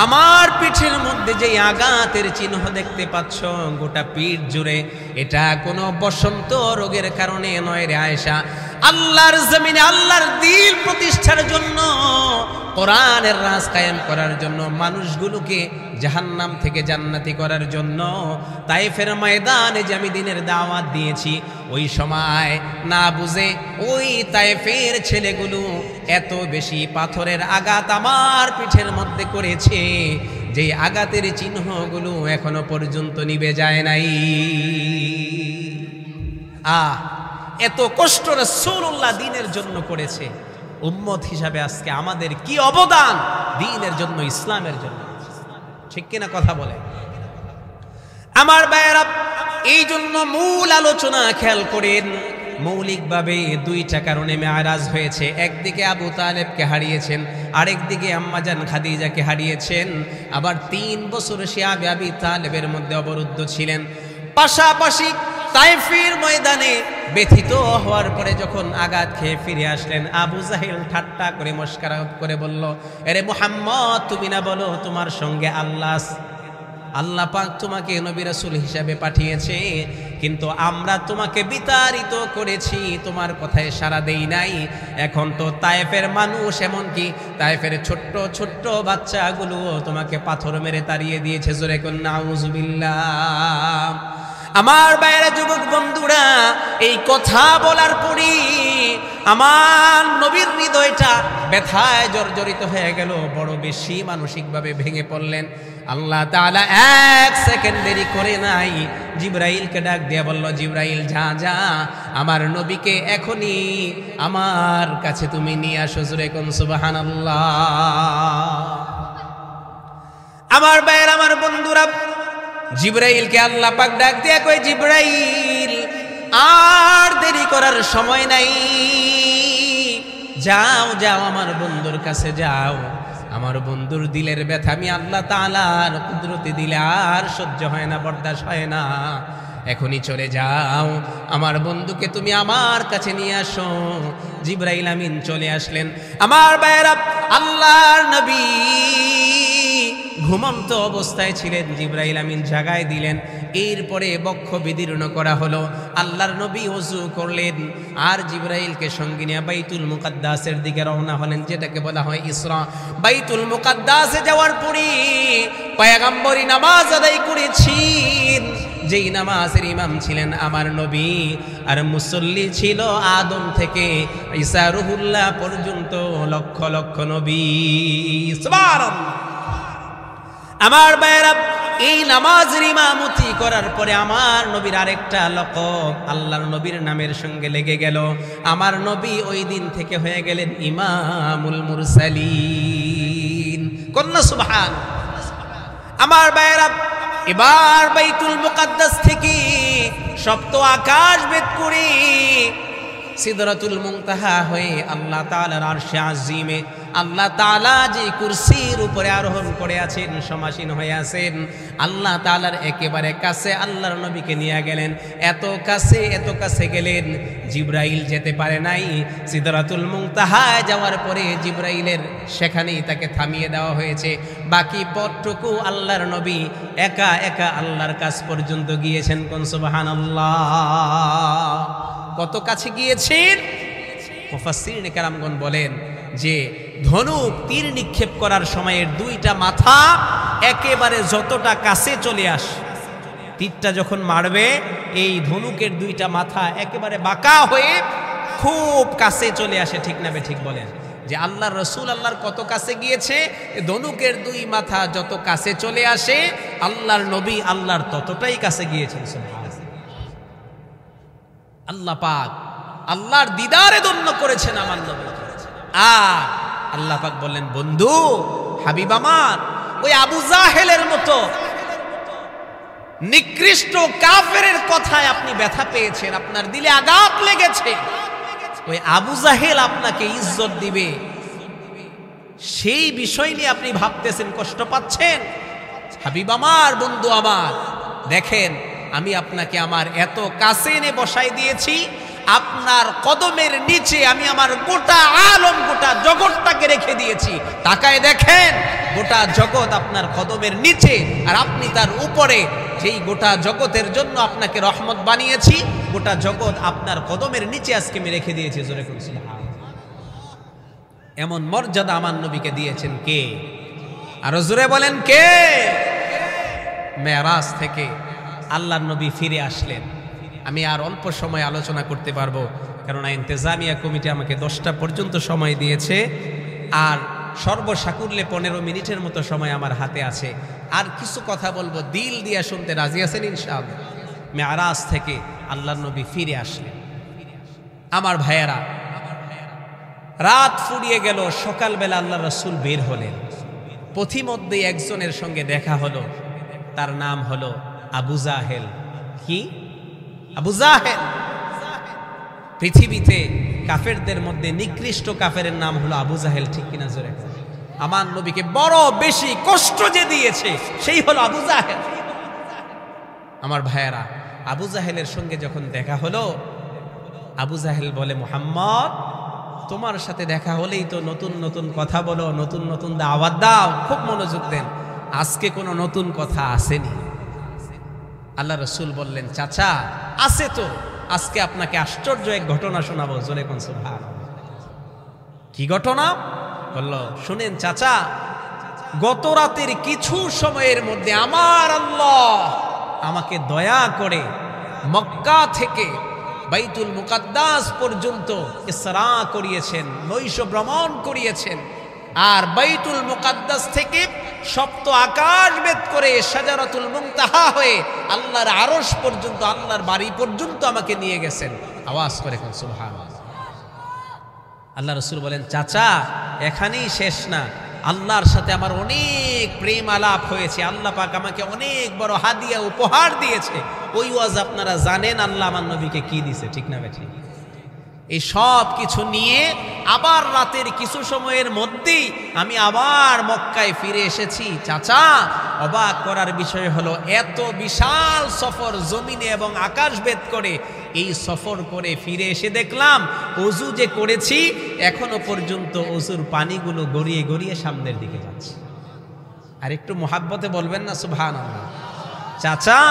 আমার পিঠের মধ্যে যে আঘাতের চিহ্ন দেখতে পাচ্ছ গোটা পিঠ জুড়ে, এটা কোনো বসন্ত রোগের কারণে নয় রে আয়েশা। আল্লাহর জমিনে আল্লাহর দ্বীন প্রতিষ্ঠার জন্য, কোরআনের রাজ কায়েম করার জন্য, মানুষগুলোকে জাহান্নাম থেকে জান্নাতি করার জন্য তায়েফের ময়দানে যে আমি দ্বীনের দাওয়াত দিয়েছি, ওই সময় না বুঝে ওই তায়েফের ছেলেগুলো এত বেশি পাথরের আঘাত আমার পিঠের মধ্যে করেছে, যে আঘাতের চিহ্নগুলো এখনো পর্যন্ত নিভে যায় নাই। এত কষ্ট রাসূলুল্লাহ দ্বীনের জন্য করেছে, উম্মত হিসাবে আজকে আমাদের কি অবদান দ্বীনের জন্য, ইসলামের জন্য, ঠিক কিনা কথা বলে? আমার ভাইয়েরা, এই জন্য মূল আলোচনা খেয়াল করেন। মৌলিকভাবে দুইটা কারণে মেরাজ হয়েছে। একদিকে আবু তালেবকে হারিয়েছেন, আরেকদিকে আম্মাজান খাদিজাকে হারিয়েছেন। আবার 3 বছর সে আবি তালেবের মধ্যে অবরুদ্ধ ছিলেন। পাশাপাশি তায়েফের ময়দানে ব্যথিত হওয়ার পরে যখন আঘাত খেয়ে ফিরে আসলেন, আবু জাহেল ঠাট্টা করে মস্করা করে বলল, আরে মুহাম্মদ, তুমি না বলো তোমার সঙ্গে আল্লাহ পাক তোমাকে নবী রাসূল হিসাবে পাঠিয়েছে, কিন্তু আমরা তোমাকে বিতাড়িত করেছি, তোমার কথায় সাড়া দেই নাই। এখন তো তায়েফের মানুষ, এমনকি তায়েফের ছোট্ট ছোট্ট বাচ্চাগুলো তোমাকে পাথর মেরে তাড়িয়ে দিয়েছে। জোরে কোন নাউযুবিল্লাহ। আমার বাইরে যুবক বন্ধুরা, এই কথা বলার পরই আমার নবীর হৃদয়টা ব্যথায় জর্জরিত হয়ে গেল, বড় বেশি মানসিকভাবে ভেঙে পড়লেন। আল্লাহ তাআলা 1 সেকেন্ড দেরি করে নাই, জিবরাইলকে ডাক দিয়ে বলল, জিবরাইল যা যা, আমার নবীকে এখনই আমার কাছে তুমি নিয়ে আসো। জোরে কোন সুবহানাল্লাহ। আমার ভাইয়ের, আমার বন্ধুরা, জিবরাইলকে আল্লাহ পাক ডাক দিয়ে কয়, জিবরাইল আর দেরি করার সময় নাই, যাও যাও আমার বন্ধুর কাছে যাও। আমার বন্ধুর দিলের ব্যথা আমি আল্লাহ তাআলার কুদরতে দিলে আর সহ্য হয় না, বরদাস্ত হয় না, এখনই চলে যাও, আমার বন্ধুকে তুমি আমার কাছে নিয়ে আসো। জিবরাইল আমিন চলে আসলেন। আমার ভাইয়েরা, আল্লাহর নবী ঘুমন্ত অবস্থায় ছিলেন, জিবরাইল আমিন জাগায় দিলেন। এরপরে বক্ষ বিদীর্ণ করা হলো, আল্লাহর নবী ওযু করলেন, আর জিবরাইলকে সঙ্গে নিয়ে বাইতুল মুকাদ্দাসের দিকে রওনা হলেন, যেটাকে বলা হয় ইসরা। বাইতুল মুকাদ্দাসে যাওয়ার পরে পয়গম্বরী নামাজ আদায় করেছেন, যেই নামাজের ইমাম ছিলেন আমার নবী, আর মুসল্লি ছিল আদম থেকে ঈসা রুহুল্লাহ পর্যন্ত লক্ষ লক্ষ নবী। সুবহানাল্লাহ। আমার ভাইয়েরা, এই নামাজের ইমামতি করার পরে আমার নবীর আরেকটা লকব আল্লাহর নবীর নামের সঙ্গে লেগে গেল। আমার নবী ওই দিন থেকে হয়ে গেলেন ইমামুল মুরসালিন। কন্যা সুবহান। আমার ভাইয়েরা, এবার বাইতুল মুকাদ্দাস থেকে সপ্ত আকাশ ভেদ করে সিদরাতুল মুনতাহা হয়ে আল্লাহ তাআলার আরশে আজিমে আল্লাহ তাআলা যে কুরসির উপরে আরোহণ করে আছেন, সমাসীন হয়ে আছেন, আল্লাহ তাআলার একেবারে কাছে আল্লাহর নবীকে নিয়ে গেলেন। এত কাছে গেলেন, জিবরাইল যেতে পারে নাই। সিদরাতুল মুনতাহায় যাওয়ার পরে জিবরাইলের সেখানেই তাকে থামিয়ে দেওয়া হয়েছে। বাকি পথটুকু আল্লাহর নবী একা একা আল্লাহর কাছ পর্যন্ত গিয়েছেন। কোন সুবহানাল্লাহ। কত কাছে গিয়েছেন? মুফাসসিরিনে কেরামগণ বলেন যে ধনুক তীর নিক্ষেপ করার সময়ের 2টা মাথা একেবারে যতটা কাছে চলে আসে, তীরটা যখন মারবে এই ধনুকের 2টা মাথা একেবারে বাঁকা হয়ে খুব কাছে চলে আসে। ঠিক না বে ঠিক বলেন? যে আল্লাহর রসুল আল্লাহর কত কাছে গিয়েছে, ধনুকের দুই মাথা যত কাছে চলে আসে আল্লাহর নবী আল্লাহর ততটাই কাছে গিয়েছেন। আল্লাহ পাক আল্লাহর দিদারে ধন্য করেছেন আমার নবী। আর আল্লাহ পাক বললেন, বন্ধু হাবিব আমার, ওই আবু জাহেলের মতো নিকৃষ্ট কাফেরের কথায় আপনি ব্যথা পেয়েছেন, আপনার দিলে আঘাত লেগেছে। ওই আবু জাহেল আপনাকে ইজ্জত দিবে সেই বিষয় নিয়ে আপনি ভাবতেছেন, কষ্ট পাচ্ছেন। হাবিব আমার, বন্ধু আমার, দেখেন আমি আপনাকে আমার এত কাছে এনে বসাই দিয়েছি, আপনার কদমের নিচে আমি আমার গোটা আলম, গোটা জগৎটাকে রেখে দিয়েছি। তাকায় দেখেন, গোটা জগৎ আপনার কদমের নিচে, আর আপনি তার উপরে। যেই গোটা জগতের জন্য আপনাকে রহমত বানিয়েছি, গোটা জগৎ আপনার কদমের নিচে আজকে আমি রেখে দিয়েছি। জোরে করে সুবহানাল্লাহ। এমন মর্যাদা আমার নবীকে দিয়েছেন কে? আরো জোরে বলেন কে? মেরাজ থেকে আল্লাহর নবী ফিরে আসলেন। আমি আর অল্প সময় আলোচনা করতে পারবো, কেননা ইন্তেজামিয়া কমিটি আমাকে 10টা পর্যন্ত সময় দিয়েছে, আর সর্বসাকুল্যে 15 মিনিটের মতো সময় আমার হাতে আছে। আর কিছু কথা বলবো, দিল দিয়ে শুনতে রাজি আছেন ইনশাআল্লাহ? মেরাজ থেকে আল্লাহর নবী ফিরে আসলেন। আমার ভাইয়েরা, রাত ফুরিয়ে গেল, সকালবেলা আল্লাহর রাসূল বের হলেন। পথিমধ্যে একজনের সঙ্গে দেখা হলো, তার নাম হলো আবু জাহেল। কি? আবু জাহেল। পৃথিবীতে কাফেরদের মধ্যে নিকৃষ্ট কাফেরের নাম হলো আবু জাহেল, ঠিক কিনা জোরে? আমার নবীকে বড় বেশি কষ্ট যে দিয়েছে সেই হলো আবু জাহেল। আমার ভাইয়েরা, আবু জাহেলের সঙ্গে যখন দেখা হলো, আবু জাহেল বলে, মুহাম্মদ তোমার সাথে দেখা হলেই তো নতুন নতুন কথা বলো, নতুন নতুন দাওয়াত দাও, খুব মনোযোগ দেন, আজকে কোনো নতুন কথা আসেনি। আল্লাহ রসুল বললেন, চাচা আছে তো, আজকে আপনাকে আশ্চর্য এক ঘটনা শোনাবো। জোরে কোন সুবহানাল্লাহ। কি ঘটনা? বলল, শুনেন চাচা, গত রাতের কিছু সময়ের মধ্যে আমার আল্লাহ আমাকে দয়া করে মক্কা থেকে বাইতুল মুকাদ্দাস পর্যন্ত ইসরা করিয়েছেন, নৈশ ভ্রমণ করিয়েছেন। আর বাইতুল মুকাদ্দাস থেকে সপ্ত আকাশ ভেদ করে শাজারাতুল মুনতাহা হয়ে আল্লাহর আরশ পর্যন্ত, আল্লাহর বাড়ি পর্যন্ত আমাকে নিয়ে গেছেন। আওয়াজ করে কোন সুবহানাল্লাহ। আল্লাহ রাসূল বলেন, চাচা এখানেই শেষ না, আল্লাহর সাথে আমার অনেক প্রেম আলাপ হয়েছে, আল্লাহ পাক আমাকে অনেক বড় হাদিয়া উপহার দিয়েছে। ওই ওয়াজ আপনারা জানেন আল্লাহ আমার নবীকে কি দিয়েছে, ঠিক না বেঠি? এই সব কিছু নিয়ে আবার রাতের কিছু সময়ের মধ্যেই আমি আবার মক্কায় ফিরে এসেছি। চাচা অবাক করার বিষয় হলো, এত বিশাল সফর জমিনে এবং আকাশ ভেদ করে, এই সফর করে ফিরে এসে দেখলাম ওযু যে করেছি এখনো পর্যন্ত ওযুর পানিগুলো গড়িয়ে গড়িয়ে সামনের দিকে যাচ্ছে। আর একটু মোহাব্বতে বলবেন না সুবহানাল্লাহ? চাচা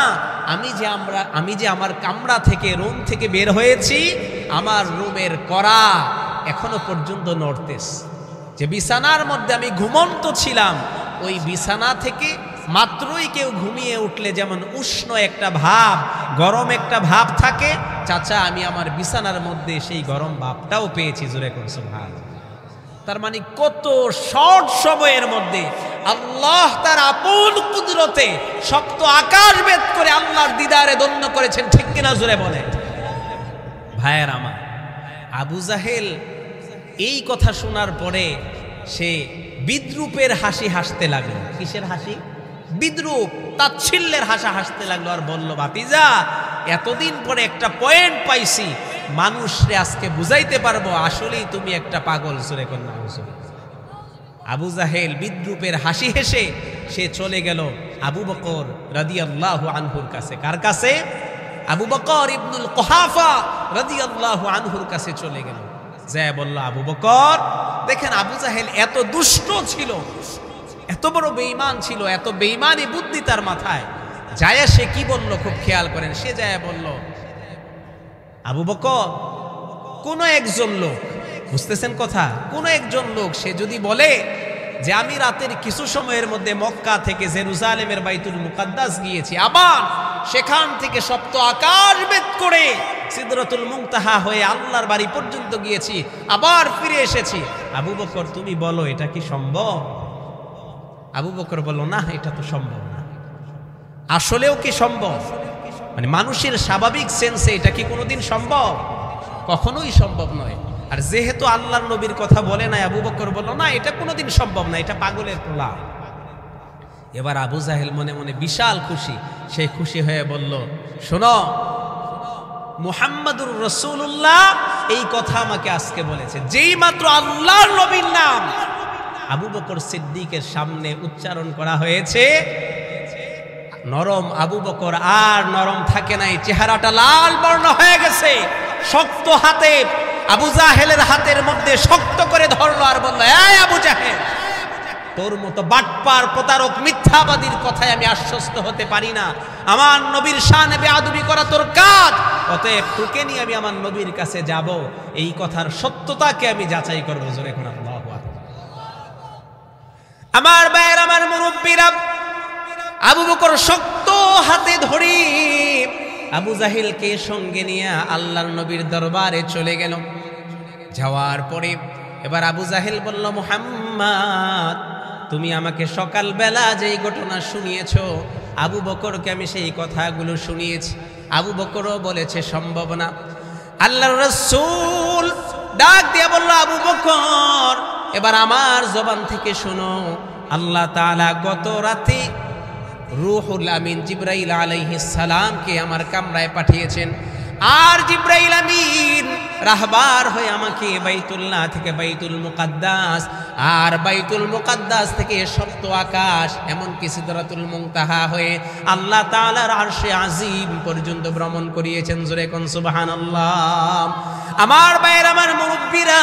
আমি যে আমার কামরা থেকে, রুম থেকে বের হয়েছি, আমার রুমের করা এখনো পর্যন্ত নড়তেছে। যে বিছানার মধ্যে আমি ঘুমন্ত ছিলাম, ওই বিছানা থেকে মাত্রই কেউ ঘুমিয়ে উঠলে যেমন উষ্ণ একটা ভাব, গরম একটা ভাব থাকে, চাচা আমি আমার বিছানার মধ্যে সেই গরম ভাবটাও পেয়েছি। জোরে কোন সুবহানাল্লাহ। তার মানে কত শর্ট সময়ের মধ্যে আল্লাহ তার আপন কুদরতে সপ্ত আকাশ ভেদ করে আল্লাহর দিদারে ধন্য করেছেন, ঠিক কিনা জোরে বলে? ভাইয়ের আমার, আবু জাহেল এই কথা শোনার পরে সে বিদ্রুপের হাসি হাসতে লাগলো। কিসের হাসি? বিদ্রুপ, তাচ্ছিল্যের হাসা হাসতে লাগলো। আর বলল, ভাতিজা এতদিন পরে একটা পয়েন্ট পাইছি, মানুষরে আজকে বুঝাইতে পারবো আসলেই তুমি একটা পাগল। সুরে কন্যা আবু জাহেল বিদ্রুপের হাসি হেসে সে চলে গেল আবু বকর রাদিয়াল্লাহু আনহুর কাছে। কার কাছে? আবু বকর ইবনুল কুহাফা রাদিয়াল্লাহু আনহুর কাছে চলে গেল। যায় বলল, আবু বকর দেখেন, আবু জাহেল এত দুষ্ট ছিল, এত বড় বেঈমান ছিল, এত বেঈমানি বুদ্ধি তার মাথায়। যায় সে কি বলল খুব খেয়াল করেন। সে যায় বলল, আবু বকর কোন একজন লোক, বুঝতেছেন কথা, কোন একজন লোক সে যদি বলে যে আমি রাতের কিছু সময়ের মধ্যে মক্কা থেকে জেরুজালেমের বাইতুল মুকাদ্দাস গিয়েছি, আবার সেখান থেকে সপ্ত আকাশ ভেদ করে সিদরাতুল মুনতাহা হয়ে আল্লাহর বাড়ি পর্যন্ত গিয়েছি, আবার ফিরে এসেছি। আবু বকর তুমি বলো এটা কি সম্ভব? আবু বকর বলল না, এটা তো সম্ভব না। আসলেও কি সম্ভব? মানে মানুষের স্বাভাবিক সেন্সে এটা কি কোনোদিন সম্ভব? কখনোই সম্ভব নয়। আর যেহেতু আল্লাহর নবীর কথা বলে নাই, আবু বকর বলল না, এটা কোনোদিন সম্ভব না, এটা পাগলের প্রলাপ। এবার আবু জাহেল মনে মনে বিশাল খুশি। সে খুশি হয়ে বলল, শোনো, মুহাম্মাদুর রাসূলুল্লাহ এই কথা আমাকে আজকে বলেছে। যেই মাত্র আল্লাহর নবীর নাম আবু বকর সিদ্দিকের সামনে উচ্চারণ করা হয়েছে, নরম আবু বকর আর নরম থাকে নাই, চেহারাটা লাল বর্ণ হয়ে গেছে। শক্ত হাতে আবু জাহেলের হাতের মধ্যে শক্ত করে ধরলো আর বলল, এই আবু জাহেল, তোর মতো বাটপার প্রতারক মিথ্যাবাদীর কথায় আমি আশ্বস্ত হতে পারি না। আমার নবীর শানে বেয়াদবি করা তোর কাজ, অতএব তোকে নিয়ে আমি আমার নবীর কাছে যাব, এই কথার সত্যতাকে আমি যাচাই করবো। জোরে এখন আল্লাহু আকবার। আমার ভাইয়ের, আমার মুরব্বীরা, আবু বকর শক্ত হাতে ধরে আবু জাহেলকে সঙ্গে নিয়ে আল্লাহর নবীর দরবারে চলে গেল। যাওয়ার পরে এবার আবু জাহেল বলল, মুহাম্মদ তুমি আমাকে সকালবেলা যেই ঘটনা শুনিয়েছ, আবু বকরকে আমি সেই কথাগুলো শুনিয়েছি। আবু বকরও বলেছে সম্ভব না। আল্লাহর রাসূল ডাক দিয়ে বলল, আবু বকর এবার আমার জবান থেকে শোনো, আল্লাহ তাআলা গত রাতে রূহুল আমিন জিবরাইল আলাইহিস সালামকে আমার কামরায় পাঠিয়েছেন। আর জিবরাইল আমিন রাহবার হয়ে আমাকে বাইতুল্লাহ থেকে বাইতুল মুকাদ্দাস, আর বাইতুল মুকাদ্দাস থেকে সপ্ত আকাশ, এমনকি সিদরাতুল মুনতাহা হয়ে আল্লাহ তাআলার আরশে আজিম পর্যন্ত ভ্রমণ করিয়েছেন। জোরে কোন সুবহানাল্লাহ। আমার ভাইয়ের, আমার মুরব্বীরা,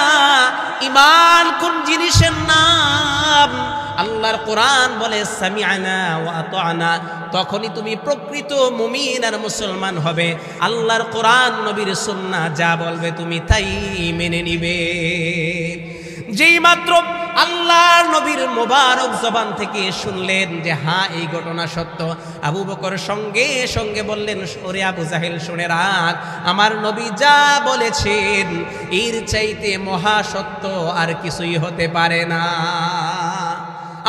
ঈমান কোন জিনিসের নাম? আল্লাহর কোরআন বলে সামিআনা ওয়া আতা'না, তখনই তুমি প্রকৃত মুমিন আর মুসলমান হবে। আল্লাহর কোরআন নবীর সুন্নাহ যা বলবে তুমি তাই মেনে নিবে। যেই মাত্র আল্লাহর নবীর মোবারক জবান থেকে শুনলেন যে হ্যাঁ এই ঘটনা সত্য, আবু বকর সঙ্গে সঙ্গে বললেন, ওরে আবু জাহেল শুনে রাখ, আমার নবী যা বলেছেন এর চাইতে মহা সত্য আর কিছুই হতে পারে না।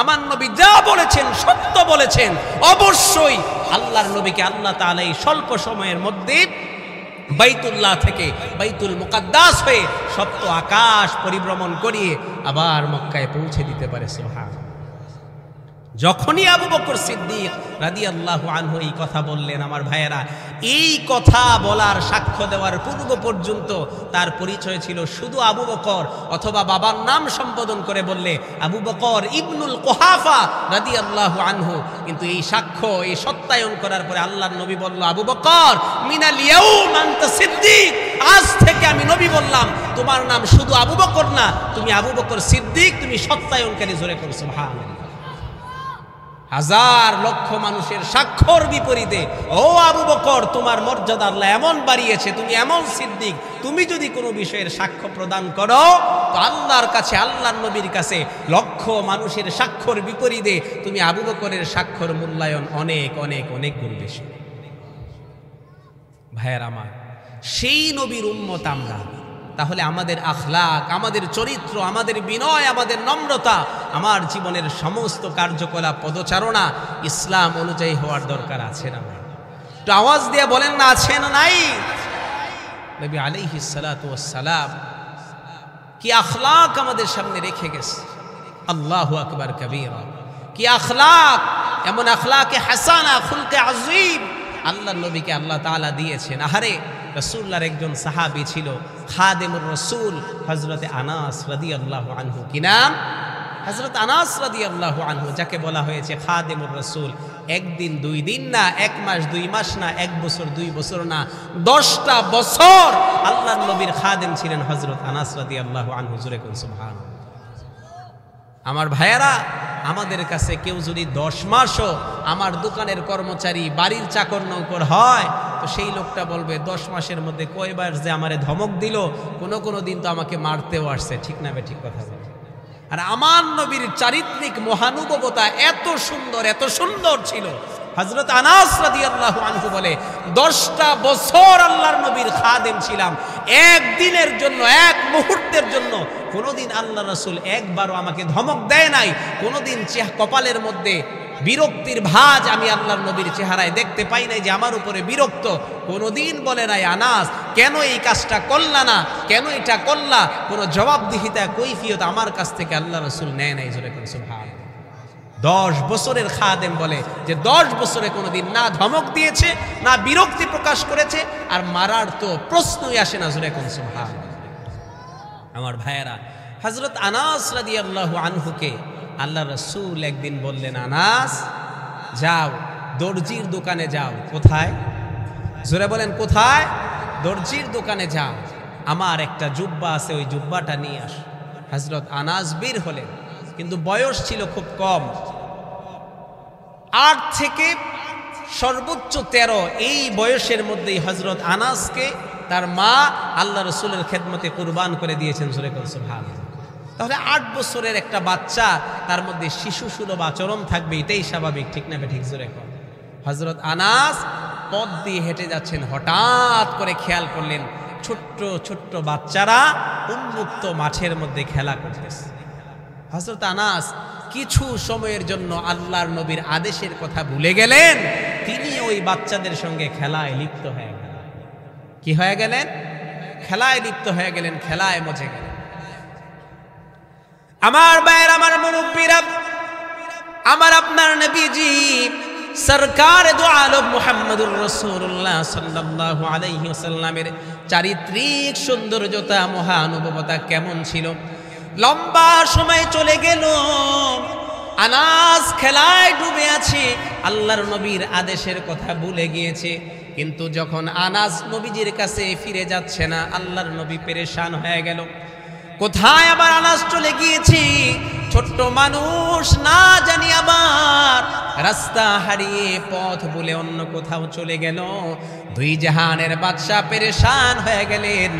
আমার নবী যা বলেছেন সত্য বলেছেন। অবশ্যই আল্লাহর নবীকে আল্লাহ তাআলা এই স্বল্প সময়ের মধ্যে বাইতুল্লাহ থেকে বাইতুল মুকাদ্দাস হয়ে সপ্ত আকাশ পরিভ্রমণ করিয়ে আবার মক্কায় পৌঁছে দিতে পারে। সুবহানাল্লাহ। যখনই আবু বকর সিদ্দিক রাদিয়াল্লাহু আনহু এই কথা বললেন, আমার ভাইয়েরা, এই কথা বলার সাক্ষ্য দেওয়ার পূর্ব পর্যন্ত তার পরিচয় ছিল শুধু আবু বকর, অথবা বাবার নাম সম্বোধন করে বললে আবু বকর ইবনুল কুহাফা রাদিয়াল্লাহু আনহু। কিন্তু এই সাক্ষ্য, এই সত্যায়ন করার পরে আল্লাহর নবী বলল, আবু বকর মিনাল ইয়াউম আনতা সিদ্দিক, আজ থেকে আমি নবী বললাম তোমার নাম শুধু আবু বকর না, তুমি আবু বকর সিদ্দিক, তুমি সত্যায়নকারী। জোরে করো সুবহানাল্লাহ। হাজার লক্ষ মানুষের সাক্ষর বিপরীতে ও আবু বকর তোমার মর্যাদা আল্লাহ এমন বাড়িয়েছে, তুমি এমন সিদ্দিক, তুমি যদি কোনো বিষয়ের সাক্ষ্য প্রদান করো তো আল্লাহর কাছে, আল্লাহর নবীর কাছে লক্ষ মানুষের সাক্ষর বিপরীতে তুমি আবু বকরের সাক্ষর মূল্যায়ন অনেক অনেক অনেক গুণ বেশি। ভাইয়ের আমার, সেই নবীর উম্মত আমরা, তাহলে আমাদের আখলাক, আমাদের চরিত্র, আমাদের বিনয়, আমাদের নম্রতা, আমার জীবনের সমস্ত কার্যকলাপ, পদচারণা ইসলাম অনুযায়ী হওয়ার দরকার আছে না? একটু আওয়াজ দিয়ে বলেন না, আছে না নাই? নবী আলাইহিস সালাতু ওয়াস সালাম কি আখলাক আমাদের সামনে রেখে গেছে। আল্লাহু আকবার কবীরা। কি আখলাক! এমন আখলাকে হাসানা, খুলকে আযীম আল্লাহর নবীকে আল্লাহ তাআলা দিয়েছেন। আহারে, রাসূলুল্লাহর একজন সাহাবী ছিল, খাদেমুর রাসূল হযরতে আনাস রাদিয়াল্লাহু আনহু। কি নাম? হযরত আনাস রাদিয়াল্লাহু আনহু, যাকে বলা হয়েছে খাদেমুর রাসূল। একদিন দুই দিন না, এক মাস দুই মাস না, এক বছর দুই বছর না, 10টা বছর আল্লাহর নবীর খাদেম ছিলেন হযরত আনাস রাদিয়াল্লাহু আনহু। জোরে কোন সুবহানাল্লাহ। আমার ভাইয়েরা, আমাদের কাছে কেউ যদি 10 মাসও আমার দোকানের কর্মচারী, বাড়ির চাকর নৌকর হয়, তো সেই লোকটা বলবে 10 মাসের মধ্যে কয়বার যে আমারে ধমক দিল, কোনো দিন তো আমাকে মারতেও আসছে। ঠিক না? ঠিক কথা বলে। আর আমার নবীর চারিত্রিক মহানুভবতা এত সুন্দর, এত সুন্দর ছিল, হযরত আনাস রাদিয়াল্লাহু আনহু বলে 10টা বছর আল্লাহর নবীর খাদেম ছিলাম, একদিনের জন্য, এক মুহূর্তের জন্য কোনোদিন আল্লাহ রাসূল একবারও আমাকে ধমক দেয় নাই, কোনোদিন কপালের মধ্যে বিরক্তির ভাঁজ আমি আল্লাহর নবীর চেহারায় দেখতে পাই নাই যে আমার উপরে বিরক্ত। কোনোদিন বলে নাই আনাস কেন এই কাজটা করলা না, কেন এটা করলা, কোনো জবাবদিহিতা কৈফিয়ত আমার কাছ থেকে আল্লাহ রাসূল নেয় নাই। জোরে করে সুবহানাল্লাহ। 10 বছরের খাদেম বলে যে 10 বছরে কোনোদিন না ধমক দিয়েছে, না বিরক্তি প্রকাশ করেছে, আর মারার তো প্রশ্নই আসে না। জোরে করে সুবহানাল্লাহ। আমার ভাইয়েরা, হযরত আনাস রাদিয়াল্লাহু আনহুকে আল্লাহ রাসূল একদিন বললেন, আনাস যাও দর্জির দোকানে যাও। কোথায়? জোরে বলেন কোথায়? দর্জির দোকানে যাও, আমার একটা জুব্বা আছে, ওই জুব্বাটা নিয়ে আস। হযরত আনাস বের হলেন, কিন্তু বয়স ছিল খুব কম, 8 থেকে সর্বোচ্চ 13। এই বয়সের মধ্যেই হযরত আনাসকে তার মা আল্লাহ রাসূলের খেদমতে কুরবান করে দিয়েছেন। জোরে করে সুবহানাল্লাহ। তাহলে 8 বছরের একটা বাচ্চা, তার মধ্যে শিশু সুলভ আচরণ থাকবে, এটাই স্বাভাবিক, ঠিক না ঠিক? জোরে কর। হযরত আনাস পথ দিয়ে হেঁটে যাচ্ছেন, হঠাৎ করে খেয়াল করলেন ছোট্ট ছোট্ট বাচ্চারা উন্মুক্ত মাঠের মধ্যে খেলা করতেছে। হযরত আনাস কিছু সময়ের জন্য আল্লাহর নবীর আদেশের কথা ভুলে গেলেন, তিনি ওই বাচ্চাদের সঙ্গে খেলায় লিপ্ত হয়ে গেলেন। কি হয়ে গেলেন? খেলায় লিপ্ত হয়ে গেলেন, খেলায় মজে গেলেন। আমার ভাইয়ের, আমার মুরব্বীরা, আমার আপনার নবীজি সরকার দু আলম মুহাম্মদুর রাসূলুল্লাহ সাল্লাল্লাহু আলাইহি ওয়াসাল্লামের চারিত্রিক সৌন্দর্যতা, মহানুভবতা কেমন ছিল? লম্বা সময় চলে গেল, আনাস খেলায় ডুবে আছে, আল্লাহর নবীর আদেশের কথা ভুলে গিয়েছে। কিন্তু যখন আনাস নবীজির কাছে ফিরে যাচ্ছে না, আল্লাহর নবী পেরেশান হয়ে গেল। কোথায় আবার আনাস চলে গিয়েছি? ছোট্ট মানুষ, না জানি আবার রাস্তা হারিয়ে পথ ভুলে অন্য কোথাও চলে গেল। দুই জাহানের বাদশা পেরেশান হয়ে গেলেন।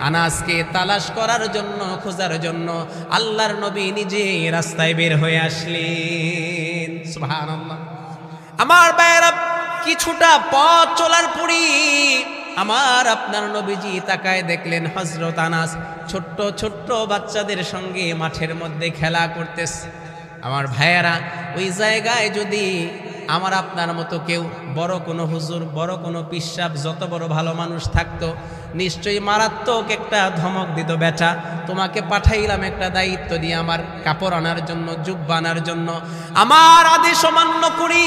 আনাসকে তালাশ করার জন্য, খোঁজার জন্য আল্লাহর নবী নিজে রাস্তায় বের হয়ে আসলেন। সুবহানাল্লাহ। আমার ভাইয়েরা, কিছুটা পথ চলার পরই আমার আপনার নবীজি তাকায় দেখলেন হযরত আনাস ছোট্ট ছোট্ট বাচ্চাদের সঙ্গে মাঠের মধ্যে খেলা করতেছে। আমার ভাইয়েরা, ওই জায়গায় যদি আমার আপনার মতো কেউ বড় কোনো হুজুর, বড় কোনো পিসাব, যত বড় ভালো মানুষ থাকতো, নিশ্চয়ই মারাত্মক একটা ধমক দিত, বেটা তোমাকে পাঠাইলাম একটা দায়িত্ব দিয়ে আমার কাপড় আনার জন্য, জুব্বা আনার জন্য, আমার আদেশ অমান্য করি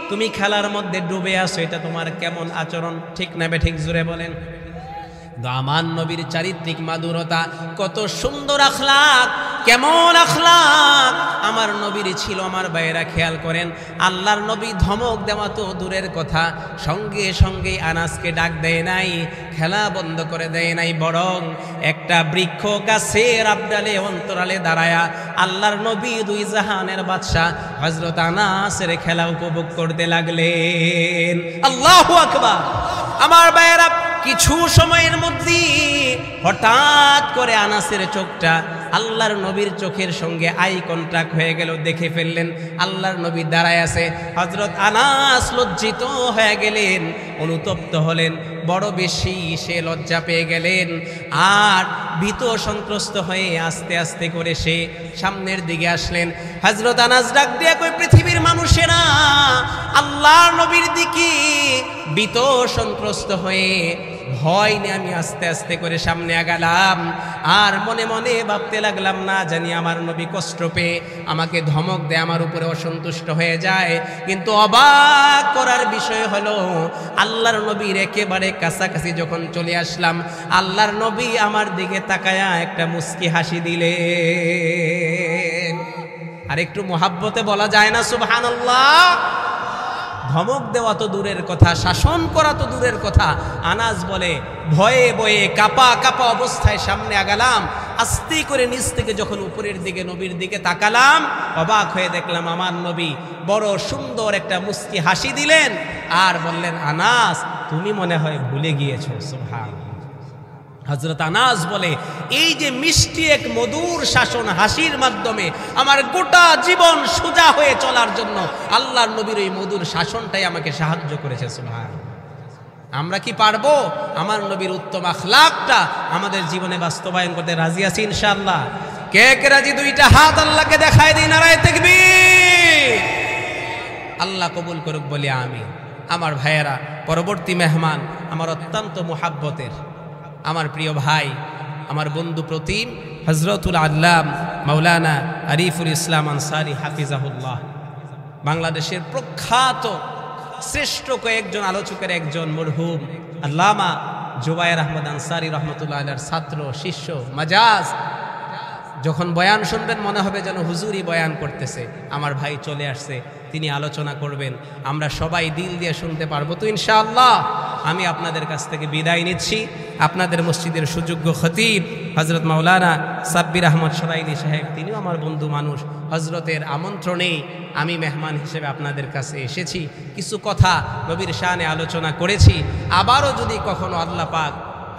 তুমি খেলার মধ্যে ডুবে আসো, এটা তোমার কেমন আচরণ? ঠিক না ঠিক? জোরে বলেন। আমার নবীর চারিত্রিক মাধুরতা, কত সুন্দর আখলাক, কেমন আখলাক আমার নবীর ছিল। আমার ভাইয়েরা খেয়াল করেন, আল্লাহর নবী ধমক দেওয়া তো দূরের কথা, সঙ্গে সঙ্গে আনাসকে ডাক দেয় নাই, খেলা বন্ধ করে দেয় নাই, বরং একটা বৃক্ষ গাছের আবডালে অন্তরালে দাঁড়ায়া আল্লাহর নবী দুই জাহানের বাদশা হযরত আনাসের খেলা উপভোগ করতে লাগলেন। আল্লাহু আকবার। আমার ভাইয়েরা, কিছু সময়ের মধ্যে হঠাৎ করে আনাসের চোখটা আল্লাহর নবীর চোখের সঙ্গে আই কন্ট্যাক্ট হয়ে গেল। দেখে ফেললেন আল্লাহর নবী দাঁড়ায় আছে। হযরত আনাস লজ্জিত হয়ে গেলেন, অনুতপ্ত হলেন, বড় বেশি সে লজ্জা পেয়ে গেলেন। আর ভীত সন্ত্রস্ত হয়ে আস্তে আস্তে করে সে সামনের দিকে আসলেন। হযরত আনাস ডাক দিয়ে কই, পৃথিবীর মানুষেরা, আল্লাহর নবীর দিকে ভীত সন্ত্রস্ত হয়ে ভয় নিয়ে আমি আস্তে আস্তে করে সামনে আগালাম। আর মনে মনে ভাবতে লাগলাম, না জানি আমার নবী কষ্ট পেয়ে আমাকে ধমক দেয়, আমার উপরে অসন্তুষ্ট হয়ে যায়। কিন্তু অবাক করার বিষয় হলো, আল্লাহর নবীর একেবারে কাছাকাছি যখন চলে আসলাম, আল্লাহর নবী আমার দিকে তাকায়া একটা মুস্কি হাসি দিলেন। আর একটু মোহাব্বতে বলা যায় না সুবহানাল্লাহ? ধমক দেওয়া তো দূরের কথা, শাসন করা তো দূরের কথা। আনাস বলে, ভয়ে ভয়ে কাপা কাপা অবস্থায় সামনে আগালাম। আস্তে করে নিচ থেকে যখন উপরের দিকে নবীর দিকে তাকালাম, অবাক হয়ে দেখলাম আমার নবী বড় সুন্দর একটা মুস্কি হাসি দিলেন আর বললেন, আনাস তুমি মনে হয় ভুলে গিয়েছো। সুবহানাল্লাহ। হযরত আনাস বলে, এই যে মিষ্টি এক মধুর শাসন হাসির মাধ্যমে আমার গোটা জীবন সোজা হয়ে চলার জন্য আল্লাহর নবীর এই মধুর শাসনটাই আমাকে সাহায্য করেছে। সুবহানাল্লাহ। আমরা কি পারবো আমার নবীর উত্তম আখলাকটা আমাদের জীবনে বাস্তবায়ন করতে? রাজি আছি ইনশাআল্লাহ? কে কে রাজি? দুইটা হাত আল্লাহকে দেখায় দিন, নারায়ে তাকবীর। আল্লাহ কবুল করুক বলি আমিন। আমার ভাইয়েরা, পরবর্তী মেহমান আমার অত্যন্ত মুহাব্বতের, আমার প্রিয় ভাই, আমার বন্ধু প্রতিম হযরতুল আল্লাম মাওলানা আরিফুল ইসলাম আনসারী হাফিজাহুল্লাহ, বাংলাদেশের প্রখ্যাত শ্রেষ্ঠ কয়েকজন আলোচকের একজন, মরহুম আল্লামা জুবায়ের আহমদ আনসারী রহমতুল্লাহ আলাইহির ছাত্র, শিষ্য, মাজাজ। যখন বয়ান শুনবেন মনে হবে যেন হুজুরই বয়ান করতেছে। আমার ভাই চলে আসছে, তিনি আলোচনা করবেন, আমরা সবাই দিল দিয়ে শুনতে পারবো তো ইনশাআল্লাহ। আমি আপনাদের কাছ থেকে বিদায় নিচ্ছি। আপনাদের মসজিদের সুযোগ্য খতিব হযরত মাওলানা সাব্বির আহমদ সরাইলি সাহেব, তিনিও আমার বন্ধু মানুষ। হযরতের আমন্ত্রণে আমি মেহমান হিসেবে আপনাদের কাছে এসেছি, কিছু কথা নবীর শানে আলোচনা করেছি। আবারও যদি কখনো আল্লাহ পাক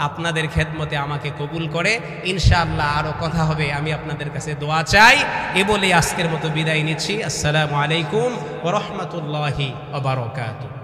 আপনাদের খেদমতে আমাকে কবুল করে ইনশাআল্লাহ আরও কথা হবে। আমি আপনাদের কাছে দোয়া চাই। এ বলে আজকের মতো বিদায় নিচ্ছি। আসসালামু আলাইকুম ওয়া রাহমাতুল্লাহি ওয়া বারাকাতুহু।